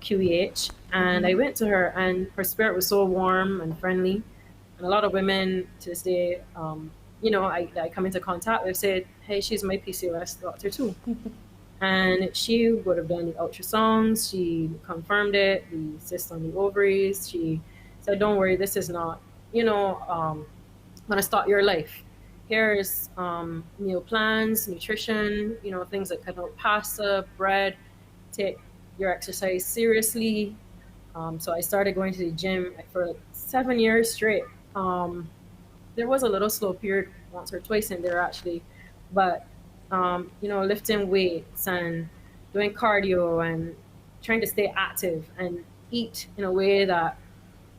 QEH. And I went to her, and her spirit was so warm and friendly. And a lot of women to this day, I come into contact with said, hey, she's my PCOS doctor too. And she would have done the ultrasounds. She confirmed it, the cyst on the ovaries. She said, don't worry, this is not, going to start your life. Here's meal plans, nutrition, things like pasta, bread, take your exercise seriously. So I started going to the gym for 7 years straight. There was a little slow period once or twice in there actually, but lifting weights and doing cardio and trying to stay active and eat in a way that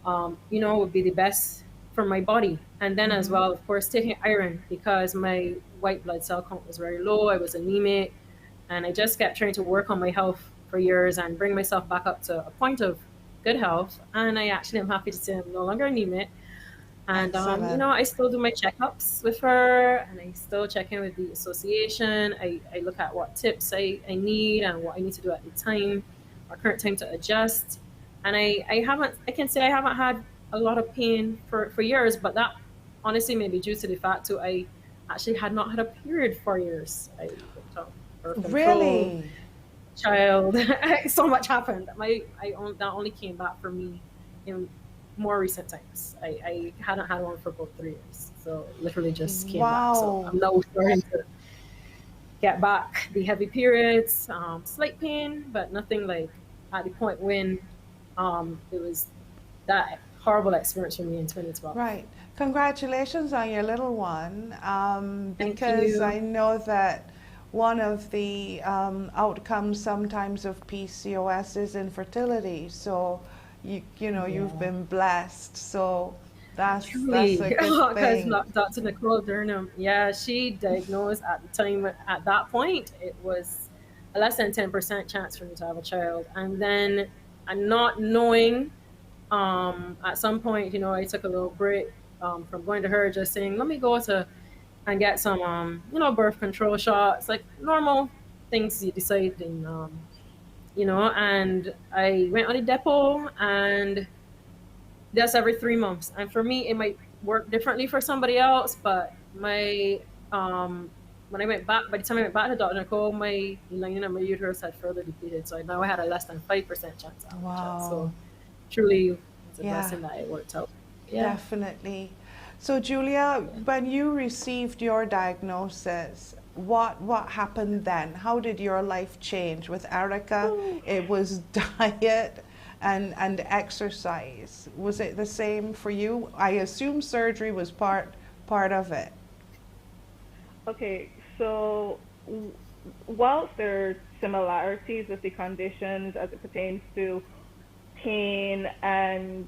would be the best for my body. And then as well, of course, taking iron because my white blood cell count was very low. I was anemic, and I just kept trying to work on my health for years and bring myself back up to a point of good health. And I actually am happy to say I'm no longer anemic. And, I still do my checkups with her, and I still check in with the association. I look at what tips I need and what I need to do at the time, our current time to adjust. And I can say I haven't had a lot of pain for years, but that honestly may be due to the fact that I actually had not had a period for years. I birth control, really? Child, so much happened. That only came back for me in more recent times. I hadn't had one for about 3 years, so literally just came back. So I'm now starting to get back the heavy periods, slight pain, but nothing like at the point when it was that horrible experience for me in 2012. Right. Congratulations on your little one, because I know that one of the outcomes sometimes of PCOS is infertility. So you've been blessed, so that's a good thing. Because Dr. Nicole Durham, she diagnosed at the time. At that point, it was a less than 10% chance for me to have a child, and then not knowing, at some point, I took a little break from going to her, just saying, let me go and get some, birth control shots, like normal things you decide in. And I went on a depot, and that's every 3 months. And for me, it might work differently for somebody else, but my when I went back, by the time I went back to Dr. Nicole, my lining and my uterus had further depleted, so now I had a less than 5% chance of having a child. So truly, it's a blessing that it worked out. Definitely. So Julia, when you received your diagnosis, what happened then? How did your life change? With Erica, it was diet and exercise. Was it the same for you? I assume surgery was part of it. Okay, so whilst there are similarities with the conditions as it pertains to pain and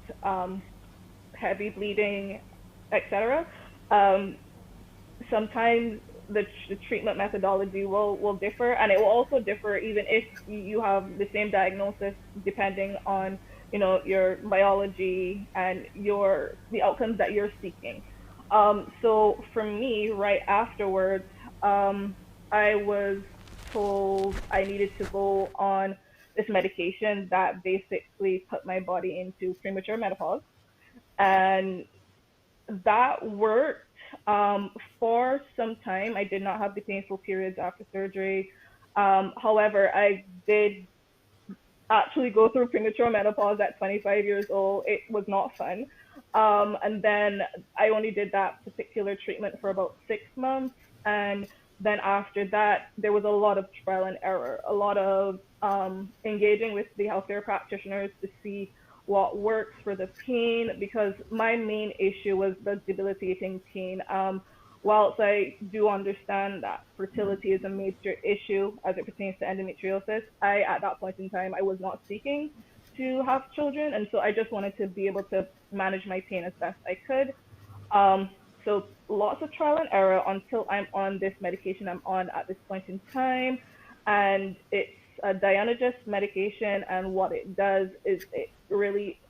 heavy bleeding, etc., sometimes the treatment methodology will differ, and it will also differ even if you have the same diagnosis, depending on, you know, your biology and the outcomes that you're seeking. So for me, right afterwards, I was told I needed to go on this medication that basically put my body into premature menopause, and that worked for some time. I did not have the painful periods after surgery. However, I did actually go through premature menopause at 25 years old. It was not fun. And then I only did that particular treatment for about 6 months. And then after that, there was a lot of trial and error, a lot of engaging with the healthcare practitioners to see what works for the pain, because my main issue was the debilitating pain. Whilst I do understand that fertility is a major issue as it pertains to endometriosis, at that point in time, I was not seeking to have children. And so I just wanted to be able to manage my pain as best I could. So lots of trial and error until I'm on this medication I'm on at this point in time. And it's a Dianogus medication. And what it does is it really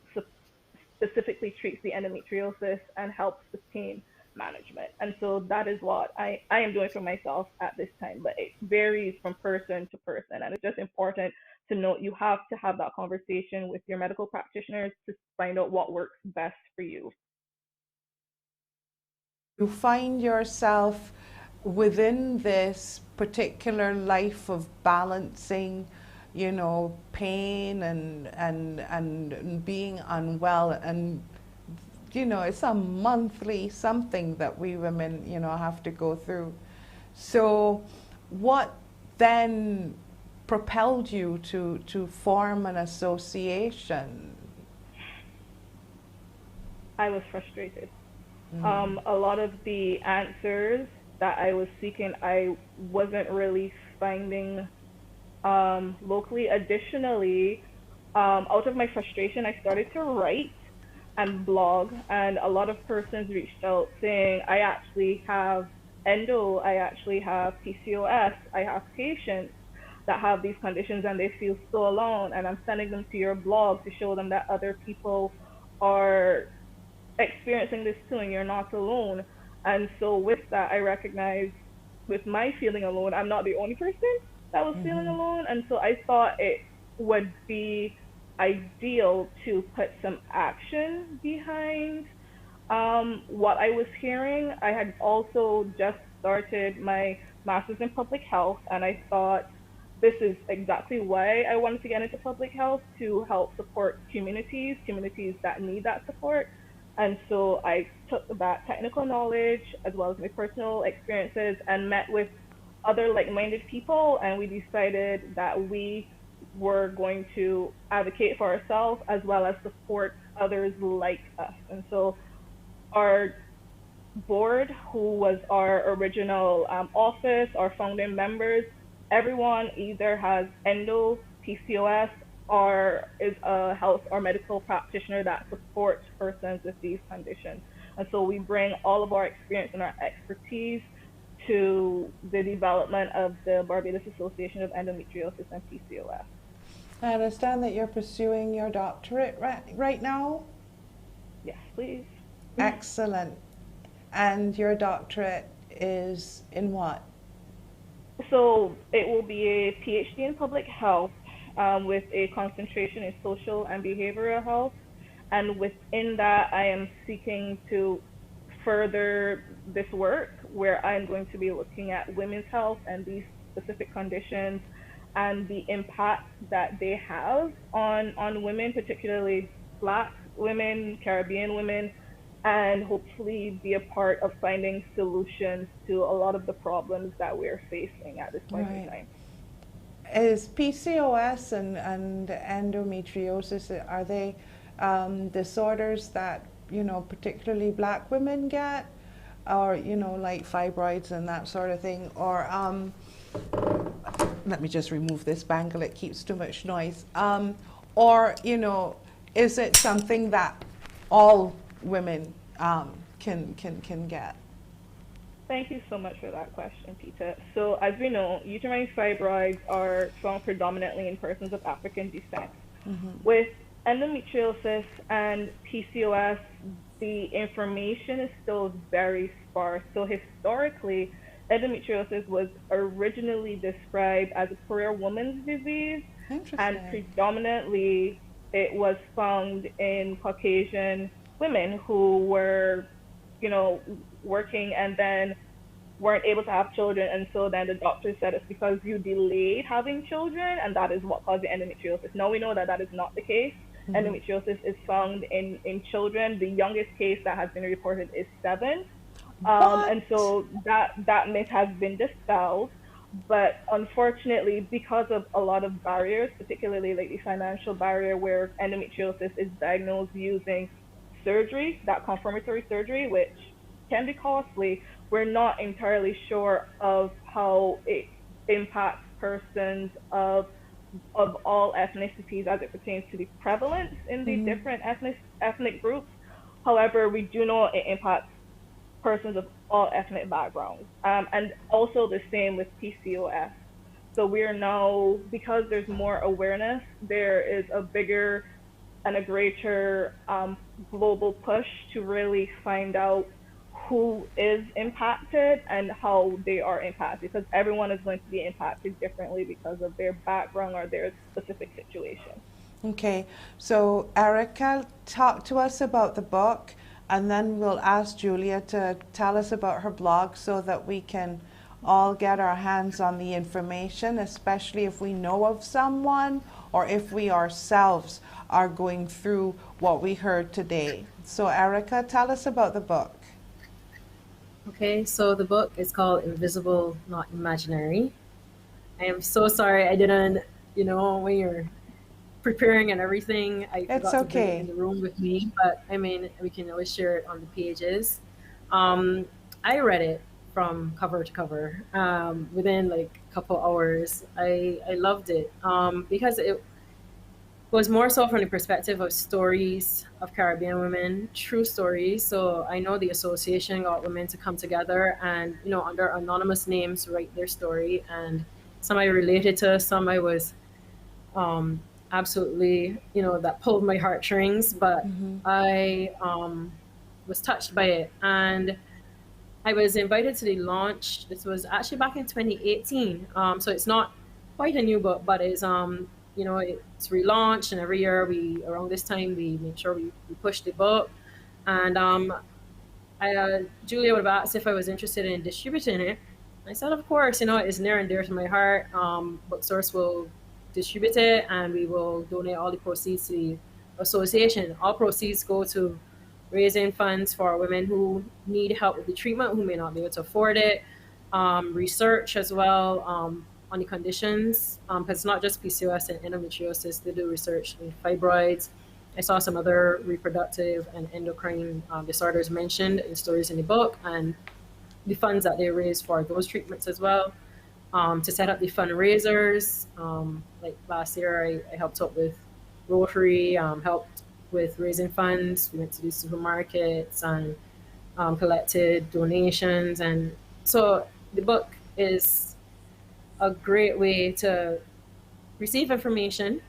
specifically treats the endometriosis and helps with pain management. And so that is what I am doing for myself at this time, but it varies from person to person. And it's just important to note you have to have that conversation with your medical practitioners to find out what works best for you. You find yourself within this particular life of balancing, you know, pain and being unwell, and you know, it's a monthly something that we women, you know, have to go through. So what then propelled you to form an association? I was frustrated. A lot of the answers that I was seeking, I wasn't really finding locally. Additionally, out of my frustration, I started to write and blog, and a lot of persons reached out saying, I actually have endo, I actually have PCOS, I have patients that have these conditions and they feel so alone, and I'm sending them to your blog to show them that other people are experiencing this too and you're not alone. And so with that, I recognized with my feeling alone, I'm not the only person that was feeling alone. And so I thought it would be ideal to put some action behind what I was hearing. I had also just started my master's in public health, and I thought this is exactly why I wanted to get into public health, to help support communities that need that support. And so I took that technical knowledge as well as my personal experiences and met with other like-minded people, and we decided that we were going to advocate for ourselves as well as support others like us. And so our board, who was our original office, our founding members, everyone either has endo, PCOS, or is a health or medical practitioner that supports persons with these conditions. And so we bring all of our experience and our expertise to the development of the Barbados Association of Endometriosis and PCOS. I understand that you're pursuing your doctorate right now? Yes, please. Excellent. And your doctorate is in what? So it will be a PhD in public health with a concentration in social and behavioral health. And within that, I am seeking to further this work where I'm going to be looking at women's health and these specific conditions and the impact that they have on women, particularly Black women, Caribbean women, and hopefully be a part of finding solutions to a lot of the problems that we're facing at this point in time. Is PCOS and endometriosis, are they disorders that, you know, particularly Black women get, or, you know, like fibroids and that sort of thing? Or let me just remove this bangle, it keeps too much noise. Or, you know, is it something that all women can get? Thank you so much for that question, Peta. So, as we know, uterine fibroids are found predominantly in persons of African descent. With endometriosis and PCOS, the information is still very sparse. So, historically, endometriosis was originally described as a career woman's disease, and Interesting. predominantly it was found in Caucasian women who were, working and then weren't able to have children. And so then the doctor said it's because you delayed having children, and that is what caused the endometriosis. Now we know that that is not the case. Endometriosis is found in children. The youngest case that has been reported is 7. And so that myth has been dispelled. But unfortunately, because of a lot of barriers, particularly like the financial barrier where endometriosis is diagnosed using surgery, that confirmatory surgery, which can be costly, we're not entirely sure of how it impacts persons of all ethnicities as it pertains to the prevalence in the different ethnic groups. However, we do know it impacts persons of all ethnic backgrounds, and also the same with PCOS. So we are now, because there's more awareness, there is a bigger and a greater global push to really find out who is impacted and how they are impacted, because everyone is going to be impacted differently because of their background or their specific situation. Okay, so Erica, talk to us about the book, and then we'll ask Julia to tell us about her blog so that we can all get our hands on the information, especially if we know of someone or if we ourselves are going through what we heard today. So Erica, tell us about the book. Okay, so the book is called Invisible, Not Imaginary. I am so sorry I didn't, when you're preparing and everything, I forgot to bring it in the room with me, but I mean, we can always share it on the pages. I read it from cover to cover within like a couple hours. I loved it because it was more so from the perspective of stories of Caribbean women, true stories. So I know the association got women to come together and, under anonymous names, write their story. And some I related to, some I was absolutely, that pulled my heartstrings, but I was touched by it. And I was invited to the launch. This was actually back in 2018. So it's not quite a new book, but it's, it's relaunched, and every year around this time, we make sure we push the book. And Julia would have asked if I was interested in distributing it. I said, of course, it's near and dear to my heart. Booksource will distribute it, and we will donate all the proceeds to the association. All proceeds go to raising funds for women who need help with the treatment, who may not be able to afford it, research as well on the conditions, because it's not just PCOS and endometriosis. They do research in fibroids. I saw some other reproductive and endocrine disorders mentioned in stories in the book, and the funds that they raise for those treatments as well. To set up the fundraisers, like last year, I helped out with Rotary, helped with raising funds. We went to the supermarkets and collected donations. And so the book is a great way to receive information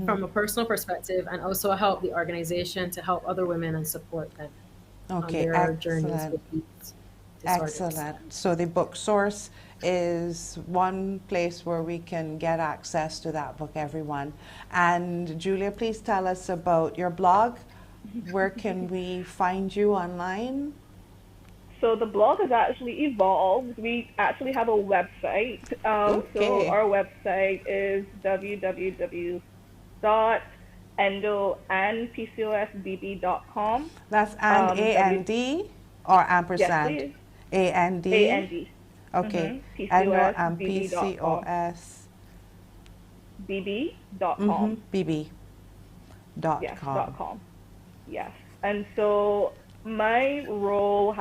from a personal perspective, and also help the organization to help other women and support them on their journeys with these disorders. Excellent. So the book source is one place where we can get access to that book, everyone. And Julia, please tell us about your blog. Where can we find you online? So the blog has actually evolved. We actually have a website. So our website is www.endoandpcosbb.com. That's A-N-D or ampersand? Yes, please. A-N-D? A-N-D. Okay. PCOS, and PCOS. BB.com. BB.com. Yes, .com. Yes. And so my role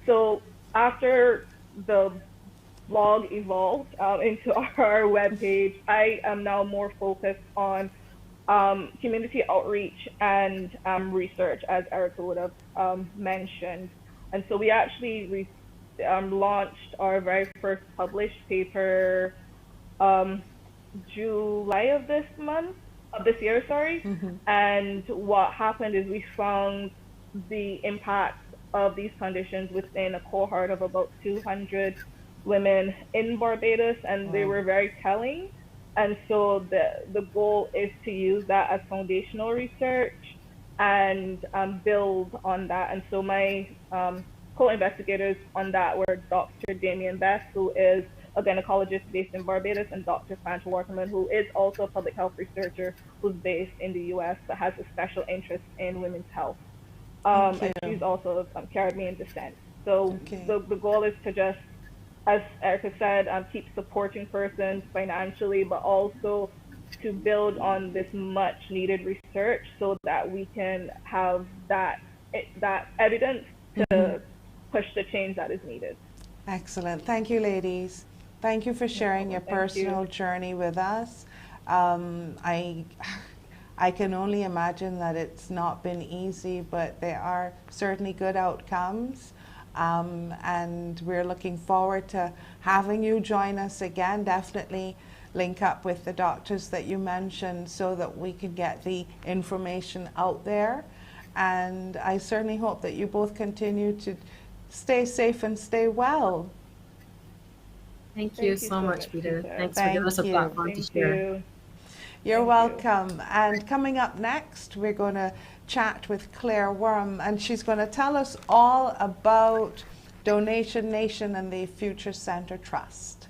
so after the blog evolved into our webpage, I am now more focused on community outreach and research, as Erica would have mentioned. And so we actually launched our very first published paper July of this year, sorry. And what happened is we found the impact of these conditions within a cohort of about 200 women in Barbados, and they were very telling. And so the goal is to use that as foundational research and build on that. And so my co-investigators on that were Dr. Damien Best, who is a gynecologist based in Barbados, and Dr. Sandra Waterman, who is also a public health researcher who's based in the US but has a special interest in women's health. And she's also of Caribbean descent. So the goal is to just, as Erica said, keep supporting persons financially, but also to build on this much needed research so that we can have that evidence to push the change that is needed. Excellent. Thank you, ladies. Thank you for sharing your personal journey with us. I can only imagine that it's not been easy, but there are certainly good outcomes. And we're looking forward to having you join us again. Definitely link up with the doctors that you mentioned so that we can get the information out there. And I certainly hope that you both continue to stay safe and stay well. Thank you so much, Peter. Thanks for giving us a platform to share. You're welcome. And coming up next, we're going to chat with Claire Worme, and she's going to tell us all about Donation Nation and the Future Center Trust.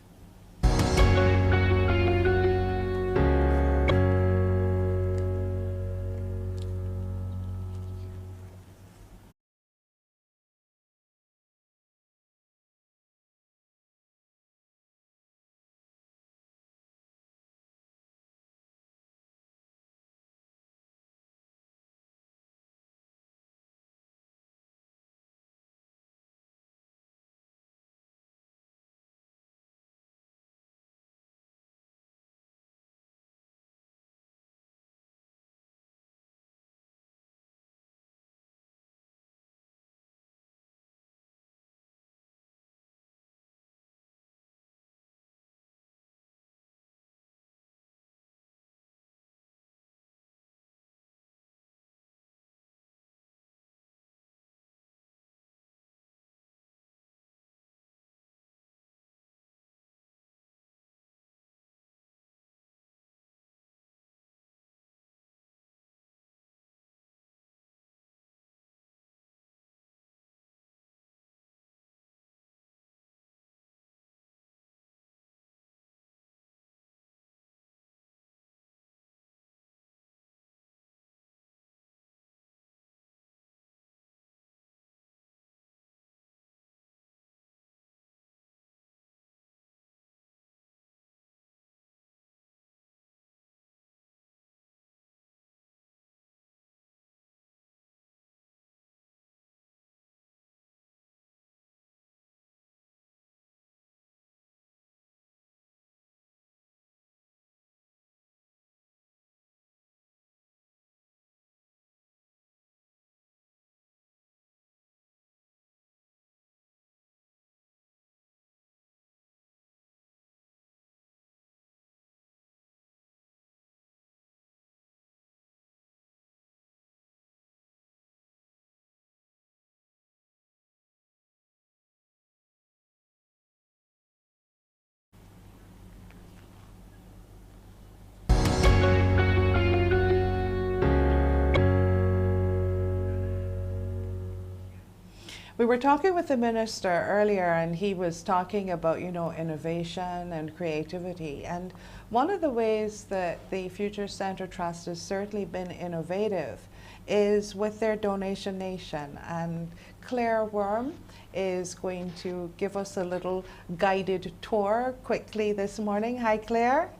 We were talking with the minister earlier, and he was talking about, innovation and creativity. And one of the ways that the Future Center Trust has certainly been innovative is with their Donation Nation. And Claire Worme is going to give us a little guided tour quickly this morning. Hi, Claire.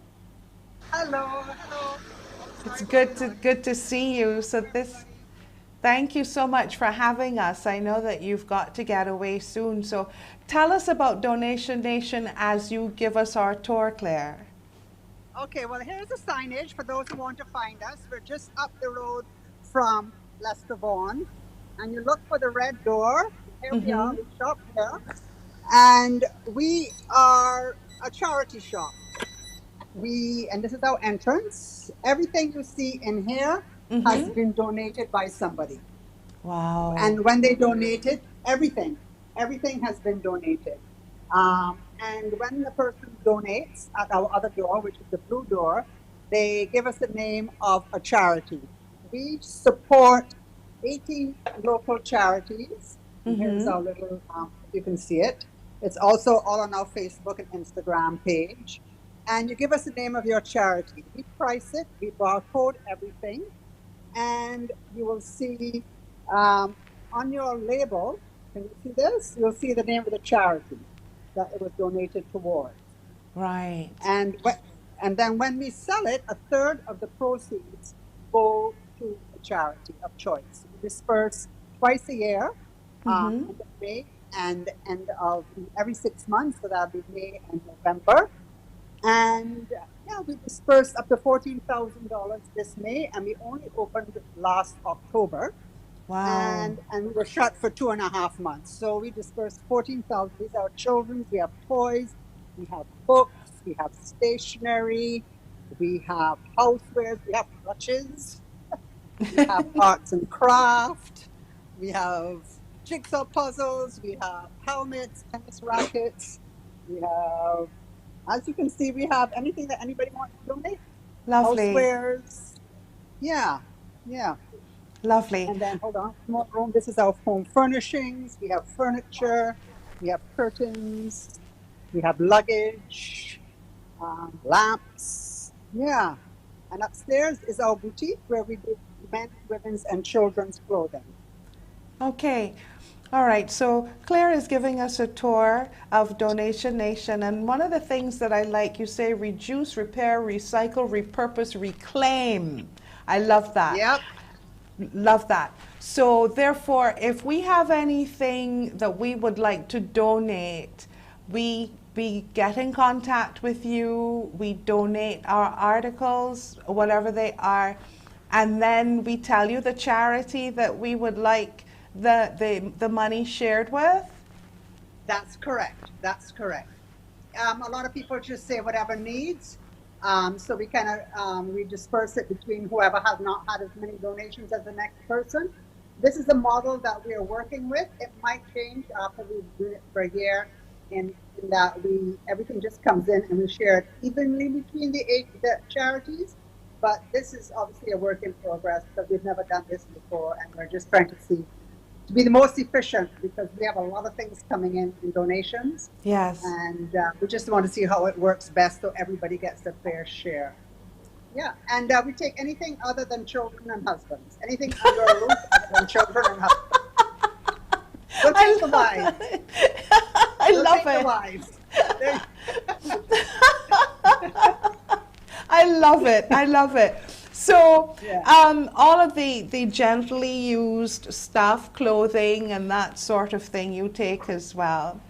Hello. It's good to see you. Thank you so much for having us. I know that you've got to get away soon. So tell us about Donation Nation as you give us our tour, Claire. Okay, well, here's the signage for those who want to find us. We're just up the road from Lester Vaughan. And you look for the red door. Here we are, we shop here. And we are a charity shop. And this is our entrance. Everything you see in here has been donated by somebody. Wow. And when they donated, everything has been donated. And when the person donates at our other door, which is the blue door, they give us the name of a charity. We support 18 local charities. And here's our little, you can see it. It's also all on our Facebook and Instagram page. And you give us the name of your charity. We price it, we barcode everything, and you will see on your label, can you see this? You'll see the name of the charity that it was donated towards. Right. And then when we sell it, a third of the proceeds go to a charity of choice. We disperse twice a year, end of May and end of every 6 months, so that'll be May and November. And yeah, we dispersed up to $14,000 this May, and we only opened last October. Wow. And we were shut for 2.5 months. So we dispersed 14,000. These are children's. We have toys, we have books, we have stationery, we have housewares, we have crutches, we have arts and craft, we have jigsaw puzzles, we have helmets, tennis rackets, we have, as you can see, we have anything that anybody wants to donate. Lovely. Housewares. Yeah. Lovely. And then, hold on, more room. This is our home furnishings. We have furniture, we have curtains, we have luggage, lamps. Yeah. And upstairs is our boutique where we do men's, women's, and children's clothing. Okay. All right, so Claire is giving us a tour of Donation Nation, and one of the things that I like, you say reduce, repair, recycle, repurpose, reclaim. I love that. Yep. Love that. So therefore, if we have anything that we would like to donate, we get in contact with you, we donate our articles, whatever they are, and then we tell you the charity that we would like the money shared with? That's correct. That's correct. A lot of people just say whatever needs. So we kind of we disperse it between whoever has not had as many donations as the next person. This is the model that we are working with. It might change after we do it for a year, in that everything just comes in and we share it evenly between the charities. But this is obviously a work in progress because we've never done this before, and we're just trying to see to be the most efficient because we have a lot of things coming in donations. Yes. And we just want to see how it works best so everybody gets their fair share. Yeah, and we take anything other than children and husbands. Anything under a roof other than children and husbands. We'll take the wives. I love it. The wives. I love it. I love it. So, Yeah. all of the gently used stuff, clothing, and that sort of thing, you take as well.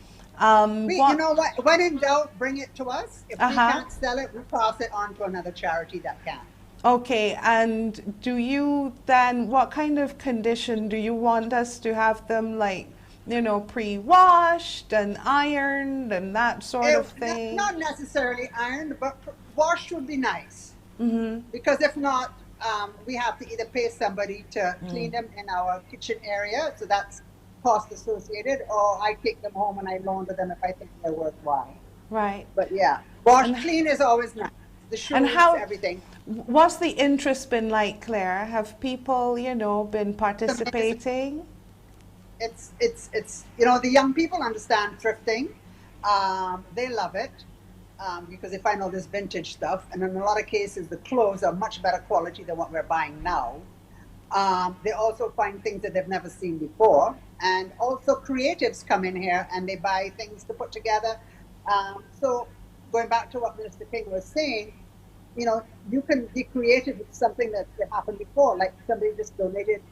You know what? When in doubt, bring it to us. If we can't sell it, we pass it on to another charity that can. Okay, and do you then, what kind of condition do you want us to have them, like, you know, pre-washed and ironed and that sort of thing? Not necessarily ironed, but washed would be nice. Because if not, we have to either pay somebody to clean them in our kitchen area, so that's cost associated, or I take them home and I launder them if I think they're worthwhile. Right. But yeah, clean is always nice. The shoes, and how, everything. What's the interest been like, Claire? Have people, you know, been participating? It's you know, the young people understand thrifting. They love it. Because they find all this vintage stuff, and in a lot of cases the clothes are much better quality than what we're buying now. They also find things that they've never seen before, and also creatives come in here and they buy things to put together. So going back to what Mr. King was saying, you know, you can be creative with something that happened before, like somebody just donated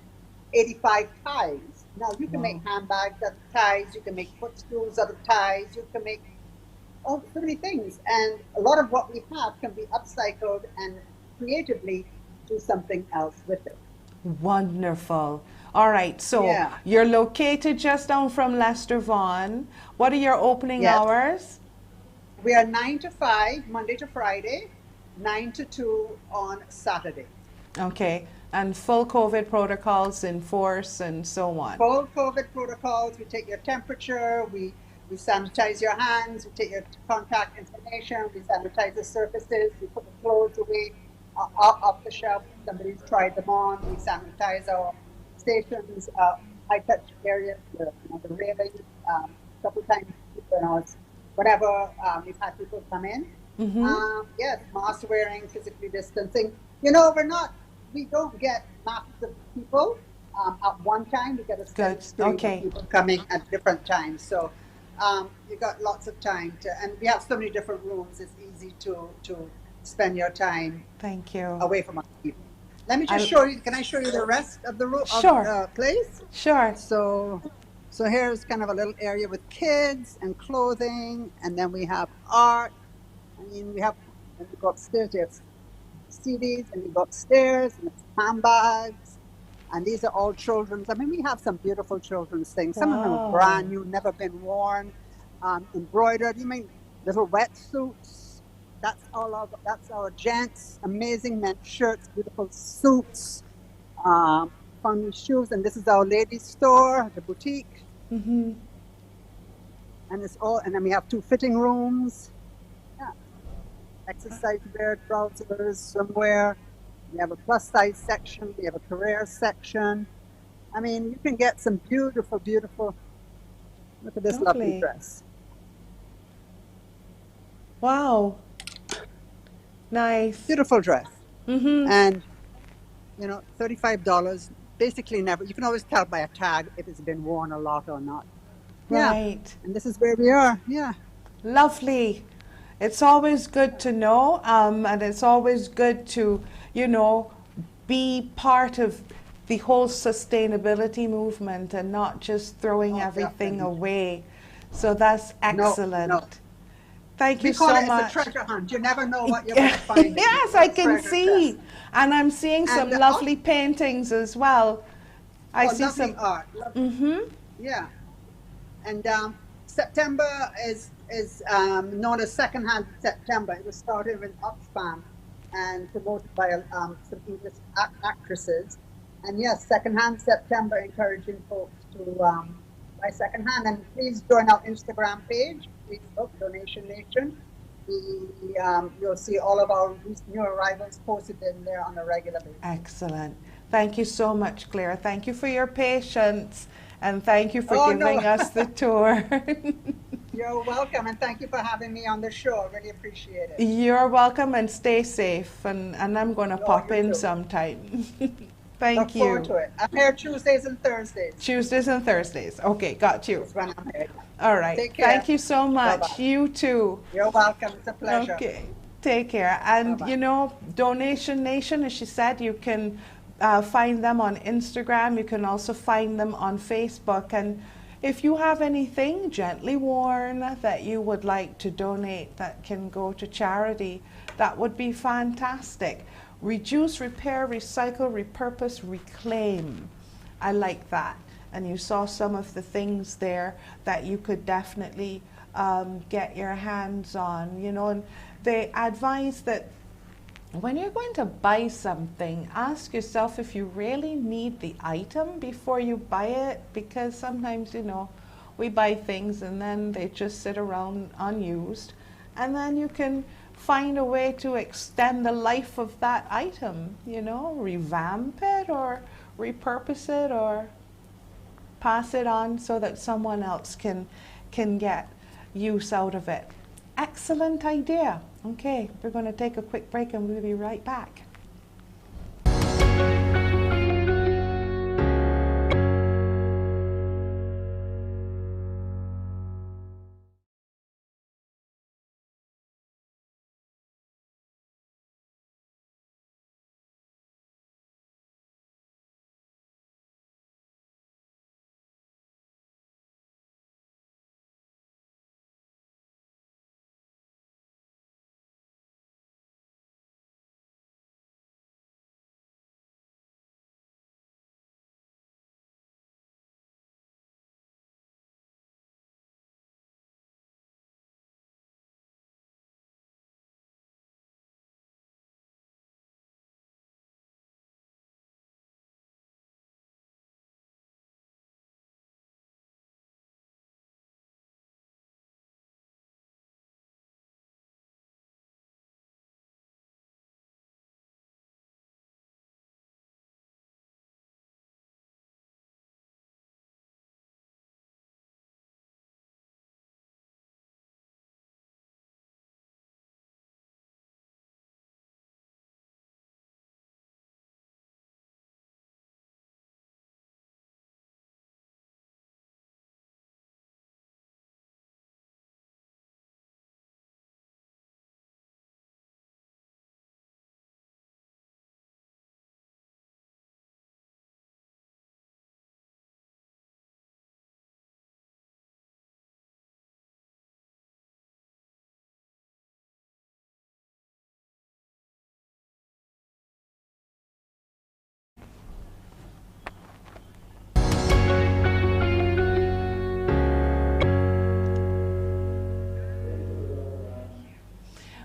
85 ties. Now you can make handbags out of ties, you can make footstools out of ties, you can make so many things, and a lot of what we have can be upcycled and creatively do something else with it. Wonderful. All right, so Yeah. you're located just down from Lester Vaughan. What are your opening Yes. hours? We are 9 to 5, Monday to Friday, 9 to 2 on Saturday. Okay, and full COVID protocols in force and so on. Full COVID protocols. We take your temperature, we sanitize your hands, we take your contact information, we sanitize the surfaces, we put the clothes away off the shelf. Somebody's tried them on. We sanitize our stations, high touch areas, the railings, a couple times, whatever. We've had people come in. Yes, mask wearing, physically distancing. We don't get masses of people at one time. We get a steady stream of people coming at different times. So you got lots of time and we have so many different rooms. It's easy to spend your time. Thank you. Away from other people. Let me just show you. Can I show you the rest of the room? Sure. Of the place? Sure. So here's kind of a little area with kids and clothing, and then we have art. We go upstairs. There's CDs, and we go upstairs, and it's handbags, and these are all children's. We have some beautiful children's things. Some of them are brand new, never been worn, embroidered. Little wetsuits. That's our gents. Amazing men's shirts, beautiful suits, fun shoes, and this is our ladies' store, the boutique. And it's all. And then we have 2 fitting rooms. Exercise wear, trousers, swimwear. We have a plus size section. We have a career section. You can get some beautiful, beautiful. Look at this lovely dress. Wow. Nice. Beautiful dress. And, $35. Basically never. You can always tell by a tag if it's been worn a lot or not. Right. Yeah. And this is where we are. Yeah. Lovely. It's always good to know, and it's always good to, be part of the whole sustainability movement and not just throwing everything away. So that's excellent. No. Thank you so much. We call it a treasure hunt. You never know what you're going to find. Yes, I can see. And I'm seeing some lovely paintings as well. I see some art. Yeah. And September is known as Secondhand September. It was started with Oxfam and promoted by some English actresses. And yes, Secondhand September, encouraging folks to buy secondhand. And please join our Instagram page, Facebook, Donation Nation. You'll see all of our new arrivals posted in there on a regular basis. Excellent. Thank you so much, Claire. Thank you for your patience. And thank you for giving us the tour. You're welcome, and thank you for having me on the show. I really appreciate it. You're welcome, and stay safe. And I'm going to pop in sometime. Thank you. Look forward to it. I'm here Tuesdays and Thursdays. Tuesdays and Thursdays. Okay, got you. That's when I'm here. All right. Take care. Thank you so much. Bye-bye. You too. You're welcome. It's a pleasure. Okay. Take care. And Bye-bye. Donation Nation, as she said, you can find them on Instagram. You can also find them on Facebook. And if you have anything gently worn that you would like to donate that can go to charity, that would be fantastic. Reduce, repair, recycle, repurpose, reclaim. I like that. And you saw some of the things there that you could definitely get your hands on, and they advise that when you're going to buy something, ask yourself if you really need the item before you buy it, because sometimes, we buy things and then they just sit around unused, and then you can find a way to extend the life of that item, revamp it or repurpose it or pass it on so that someone else can get use out of it. Excellent idea. Okay, we're going to take a quick break and we'll be right back.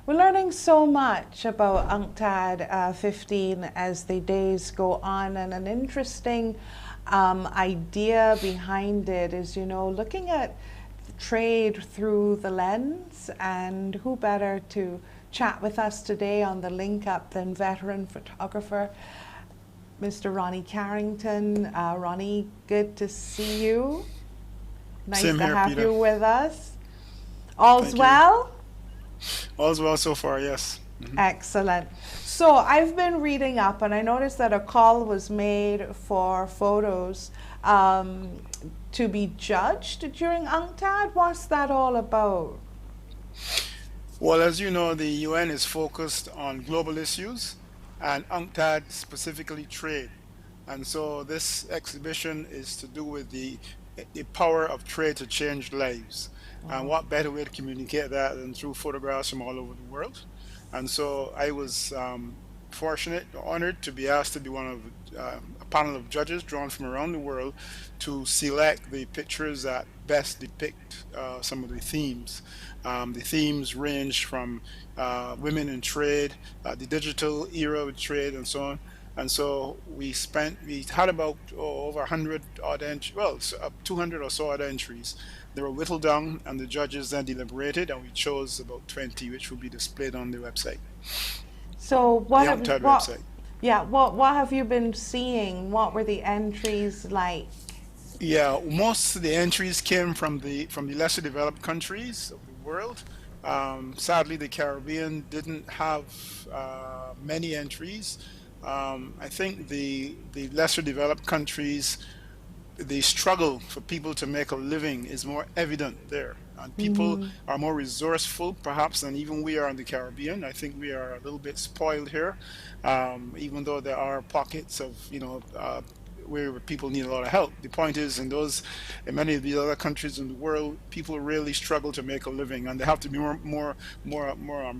We're learning so much about UNCTAD 15 as the days go on, and an interesting idea behind it is, looking at trade through the lens, and who better to chat with us today on the link up than veteran photographer Mr. Ronnie Carrington. Ronnie, good to see you. Nice Same to here, have Peta. you with us. All's Thank you. well? All's well so far, yes. Excellent. So I've been reading up, and I noticed that a call was made for photos to be judged during UNCTAD. What's that all about? Well, as you know, the UN is focused on global issues, and UNCTAD specifically trade. And so this exhibition is to do with the power of trade to change lives. And what better way to communicate that than through photographs from all over the world? And so I was fortunate, honored to be asked to be one of a panel of judges drawn from around the world to select the pictures that best depict some of the themes. The themes range from women in trade, the digital era of trade, and so on. And so we had about over 100 odd entries, 200 or so odd entries. They were whittled down, and the judges then deliberated, and we chose about 20, which will be displayed on the website. So The UNCTAD website. Yeah, what have you been seeing? What were the entries like? Yeah, most of the entries came from the lesser developed countries of the world. Sadly, the Caribbean didn't have many entries. I think the lesser developed countries, the struggle for people to make a living is more evident there. And people are more resourceful, perhaps, than even we are in the Caribbean. I think we are a little bit spoiled here, even though there are pockets of, where people need a lot of help. The point is, in many of the other countries in the world, people really struggle to make a living, and they have to be more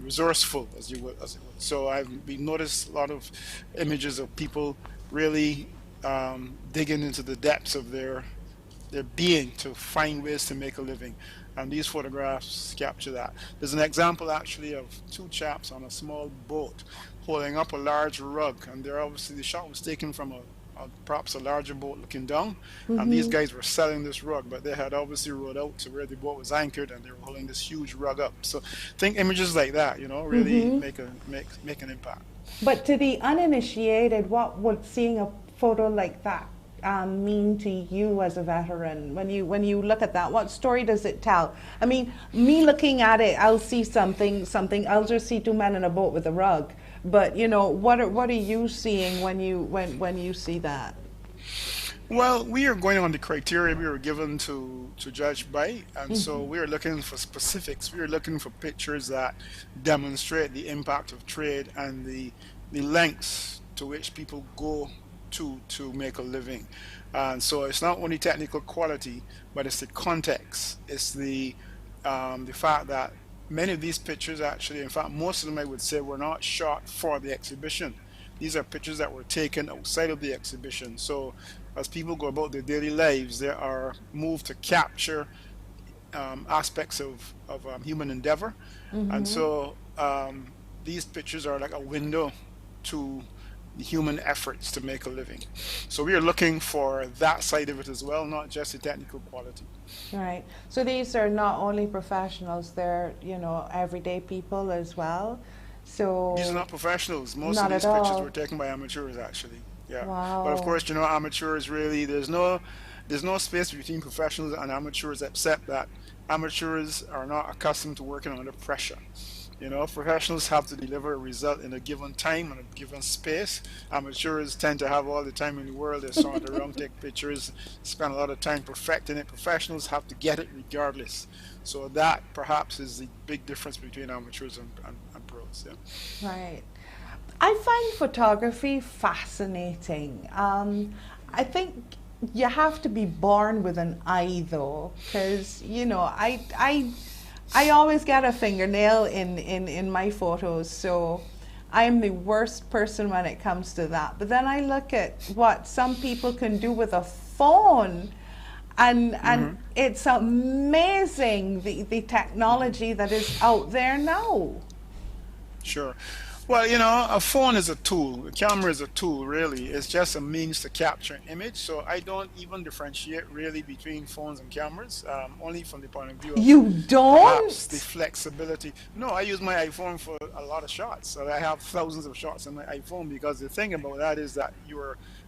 resourceful, as you would. So we noticed a lot of images of people really digging into the depths of their being to find ways to make a living, and these photographs capture that. There's an example actually of two chaps on a small boat holding up a large rug, and the shot was taken from perhaps a larger boat looking down, and these guys were selling this rug, but they had obviously rowed out to where the boat was anchored, and they were holding this huge rug up. So think images like that, really make an impact. But to the uninitiated, what would seeing a photo like that mean to you as a veteran? When you look at that, what story does it tell? I mean, me looking at it, I'll see something. I'll just see two men in a boat with a rug. But what are you seeing when you see that? Well, we are going on the criteria we were given to judge by, and so we are looking for specifics. We are looking for pictures that demonstrate the impact of trade and the lengths to which people go to make a living. And so it's not only technical quality, but it's the context. It's the fact that many of these pictures actually, in fact, most of them I would say were not shot for the exhibition. These are pictures that were taken outside of the exhibition. So as people go about their daily lives, they are moved to capture aspects of human endeavor. And so these pictures are like a window to the human efforts to make a living. So we are looking for that side of it as well, not just the technical quality. Right. So these are not only professionals; they're everyday people as well. So these are not professionals. Most not of these at pictures all. were taken by amateurs, actually. Yeah. Wow. But of course, amateurs really there's no space between professionals and amateurs, except that amateurs are not accustomed to working under pressure. Professionals have to deliver a result in a given time and a given space. Amateurs tend to have all the time in the world. They saunter around, take pictures, spend a lot of time perfecting it. Professionals have to get it regardless. So that perhaps is the big difference between amateurs and pros. Yeah. Right. I find photography fascinating. I think you have to be born with an eye, though, because I always get a fingernail in my photos, so I'm the worst person when it comes to that. But then I look at what some people can do with a phone, and it's amazing the technology that is out there now. Sure. Well, you know, a phone is a tool. A camera is a tool, really. It's just a means to capture an image. So I don't even differentiate really between phones and cameras, only from the point of view of You perhaps the don't? flexibility. No, I use my iPhone for a lot of shots. So I have thousands of shots on my iPhone because the thing about that is that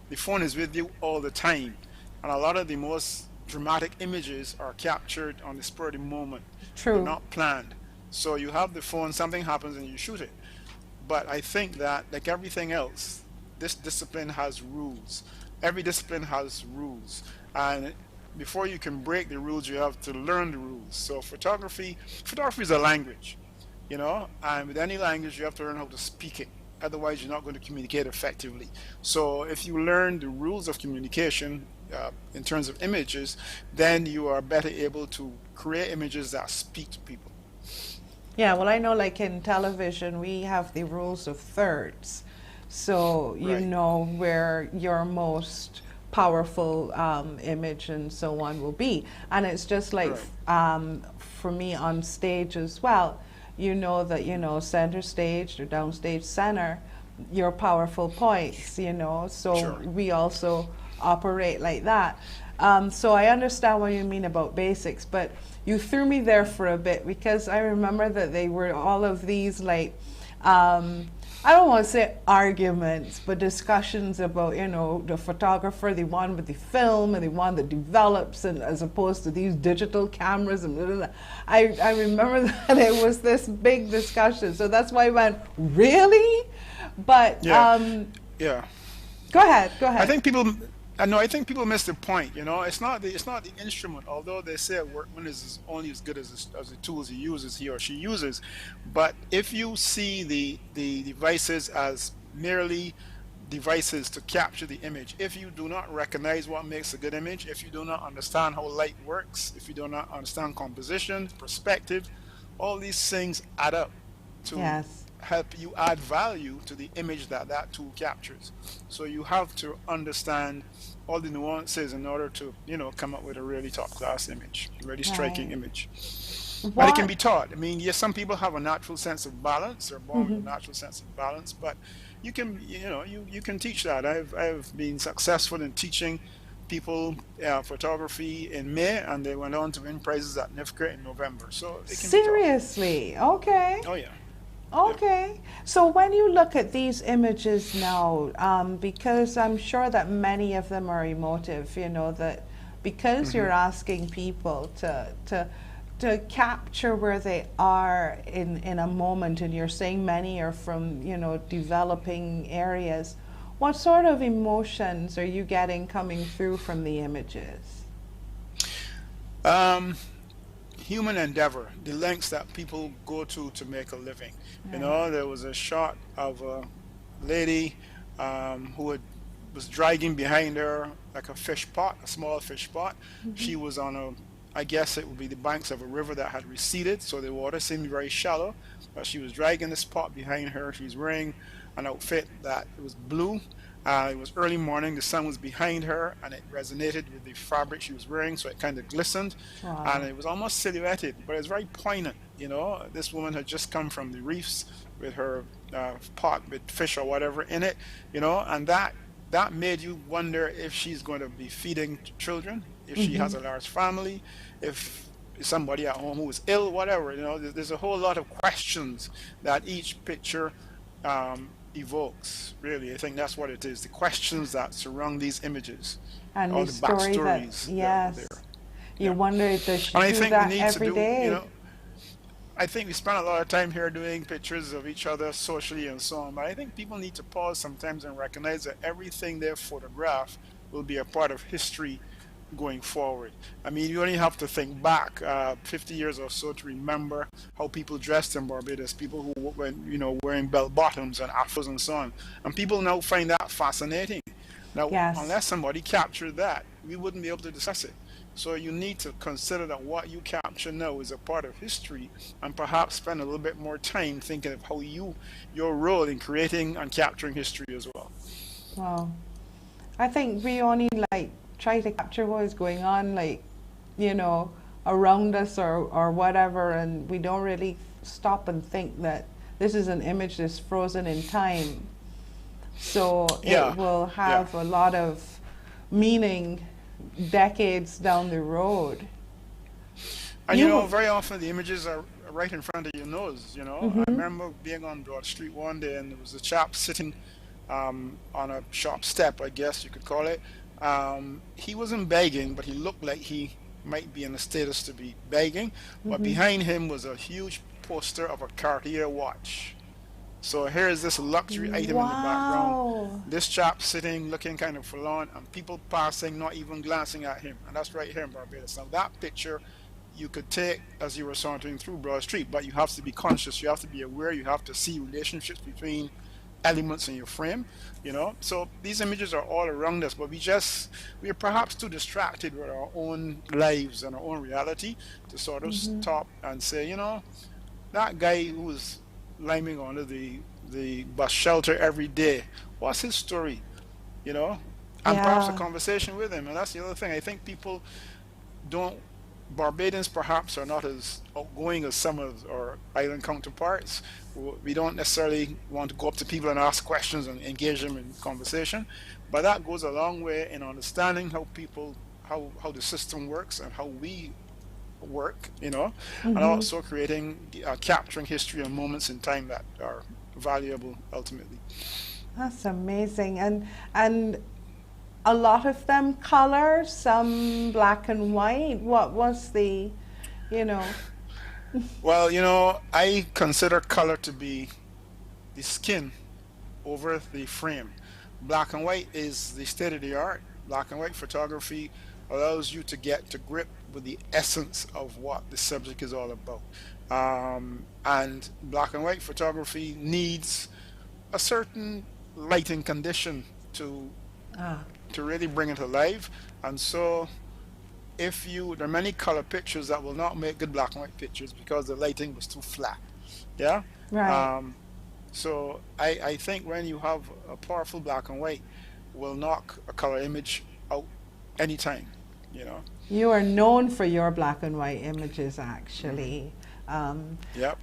the phone is with you all the time. And a lot of the most dramatic images are captured on the spur of the moment. They're True. not planned. So you have the phone, something happens and you shoot it. But I think that, like everything else, this discipline has rules. Every discipline has rules. And before you can break the rules, you have to learn the rules. So photography is a language, you know, and with any language, you have to learn how to speak it. Otherwise, you're not going to communicate effectively. So if you learn the rules of communication in terms of images, then you are better able to create images that speak to people. Yeah, well, I know like in television, we have the rules of thirds. So you Right. know where your most powerful image and so on will be. And it's just like Right. for me on stage as well, you know that, you know, center stage or downstage center, your powerful points, you know. So Sure. we also operate like that. So I understand what you mean about basics, but you threw me there for a bit because I remember that they were all of these like, I don't want to say arguments, but discussions about, you know, the photographer, the one with the film and the one that develops, and as opposed to these digital cameras and blah, blah, blah. I remember that it was this big discussion. So that's why I went, really? But Yeah. Yeah. go ahead, go I ahead. think people, I know. I think people miss the point. You know, it's not the instrument. Although they say a workman is only as good as the tools he or she uses, but if you see the devices as merely devices to capture the image, if you do not recognize what makes a good image, if you do not understand how light works, if you do not understand composition, perspective, all these things add up to Yes. help you add value to the image that that tool captures. So you have to understand all the nuances in order to, you know, come up with a really top class image, a really striking Right. image. But it can What? be taught. I mean, yes, some people have a natural sense of balance. They're born with a Mhm. natural sense of balance, but you can, you know, you can teach that. I've been successful in teaching people photography in May, and they went on to win prizes at NIFCA in November. So it can be taught. Seriously? Okay. Oh yeah, yeah. Okay. So when you look at these images now, because I'm sure that many of them are emotive, you know, that because Hmm. you're asking people to capture where they are in a moment, and you're saying many are from, you know, developing areas, what sort of emotions are you getting coming through from the images? Um, Human endeavor, the lengths that people go to make a living. You Right. know, there was a shot of a lady who was dragging behind her like a fish pot, a small fish pot. She was on I guess it would be the banks of a river that had receded, so the water seemed very shallow. But she was dragging this pot behind her. She was wearing an outfit that it was blue. It was early morning, the sun was behind her, and it resonated with the fabric she was wearing, so it kind of glistened, and Wow. it was almost silhouetted, but it was very poignant. You know, this woman had just come from the reefs with her pot with fish or whatever in it, you know, and that made you wonder if she's going to be feeding children, if she has a large family, if somebody at home who is ill, whatever. You know, there's a whole lot of questions that each picture evokes. Really, I think that's what it is. The questions that surround these images, And all the the story that, backstories that are yes, there. you Yeah, wonder, does she and I do think we that need to every do. You day? know, I think we spend a lot of time here doing pictures of each other socially and so on, but I think people need to pause sometimes and recognize that everything they photograph will be a part of history going forward. I mean, you only have to think back 50 years or so to remember how people dressed in Barbados, people who were, you know, wearing bell bottoms and afros and so on. And people now find that fascinating. Now, Yes. unless somebody captured that, we wouldn't be able to discuss it. So you need to consider that what you capture now is a part of history, and perhaps spend a little bit more time thinking of how your role in creating and capturing history as well. Wow. I think we only like try to capture what is going on, like, you know, around us or whatever, and we don't really stop and think that this is an image that's frozen in time. So Yeah, it will yeah. have a lot of meaning decades down the road. And You you know, will, very often the images are right in front of your nose. You know, I mm-hmm, remember being on Broad Street one day, and there was a chap sitting on a shop step, I guess you could call it. He wasn't begging, but he looked like he might be in a status to be begging. But mm-hmm. behind him was a huge poster of a Cartier watch. So here is this luxury item in the background. Wow. This chap sitting, looking kind of forlorn, and people passing, not even glancing at him. And that's right here in Barbados. Now that picture you could take as you were sauntering through Broad Street, but you have to be conscious, you have to be aware, you have to see relationships between elements in your frame, you know. So these images are all around us, but we are perhaps too distracted with our own lives and our own reality to sort of Mm-hmm. stop and say, you know, that guy who was liming under the bus shelter every day, what's his story, you know, and perhaps a Yeah. conversation with him. And that's the other thing. I think people don't Barbadians perhaps are not as outgoing as some of our island counterparts. We don't necessarily want to go up to people and ask questions and engage them in conversation, but that goes a long way in understanding how people, how the system works and how we work, you know, and Mm-hmm. also creating, capturing history and moments in time that are valuable ultimately. That's amazing. And a lot of them color, some black and white. What was the, you know? Well, you know, I consider color to be the skin over the frame. Black and white is the state of the art. Black and white photography allows you to get to grip with the essence of what the subject is all about. And black and white photography needs a certain lighting condition Ah, to really bring it alive. And so there are many color pictures that will not make good black and white pictures because the lighting was too flat. Yeah. right. Um, so I think when you have a powerful black and white, will knock a color image out anytime, you know. You are known for your black and white images, actually. Um, Yep.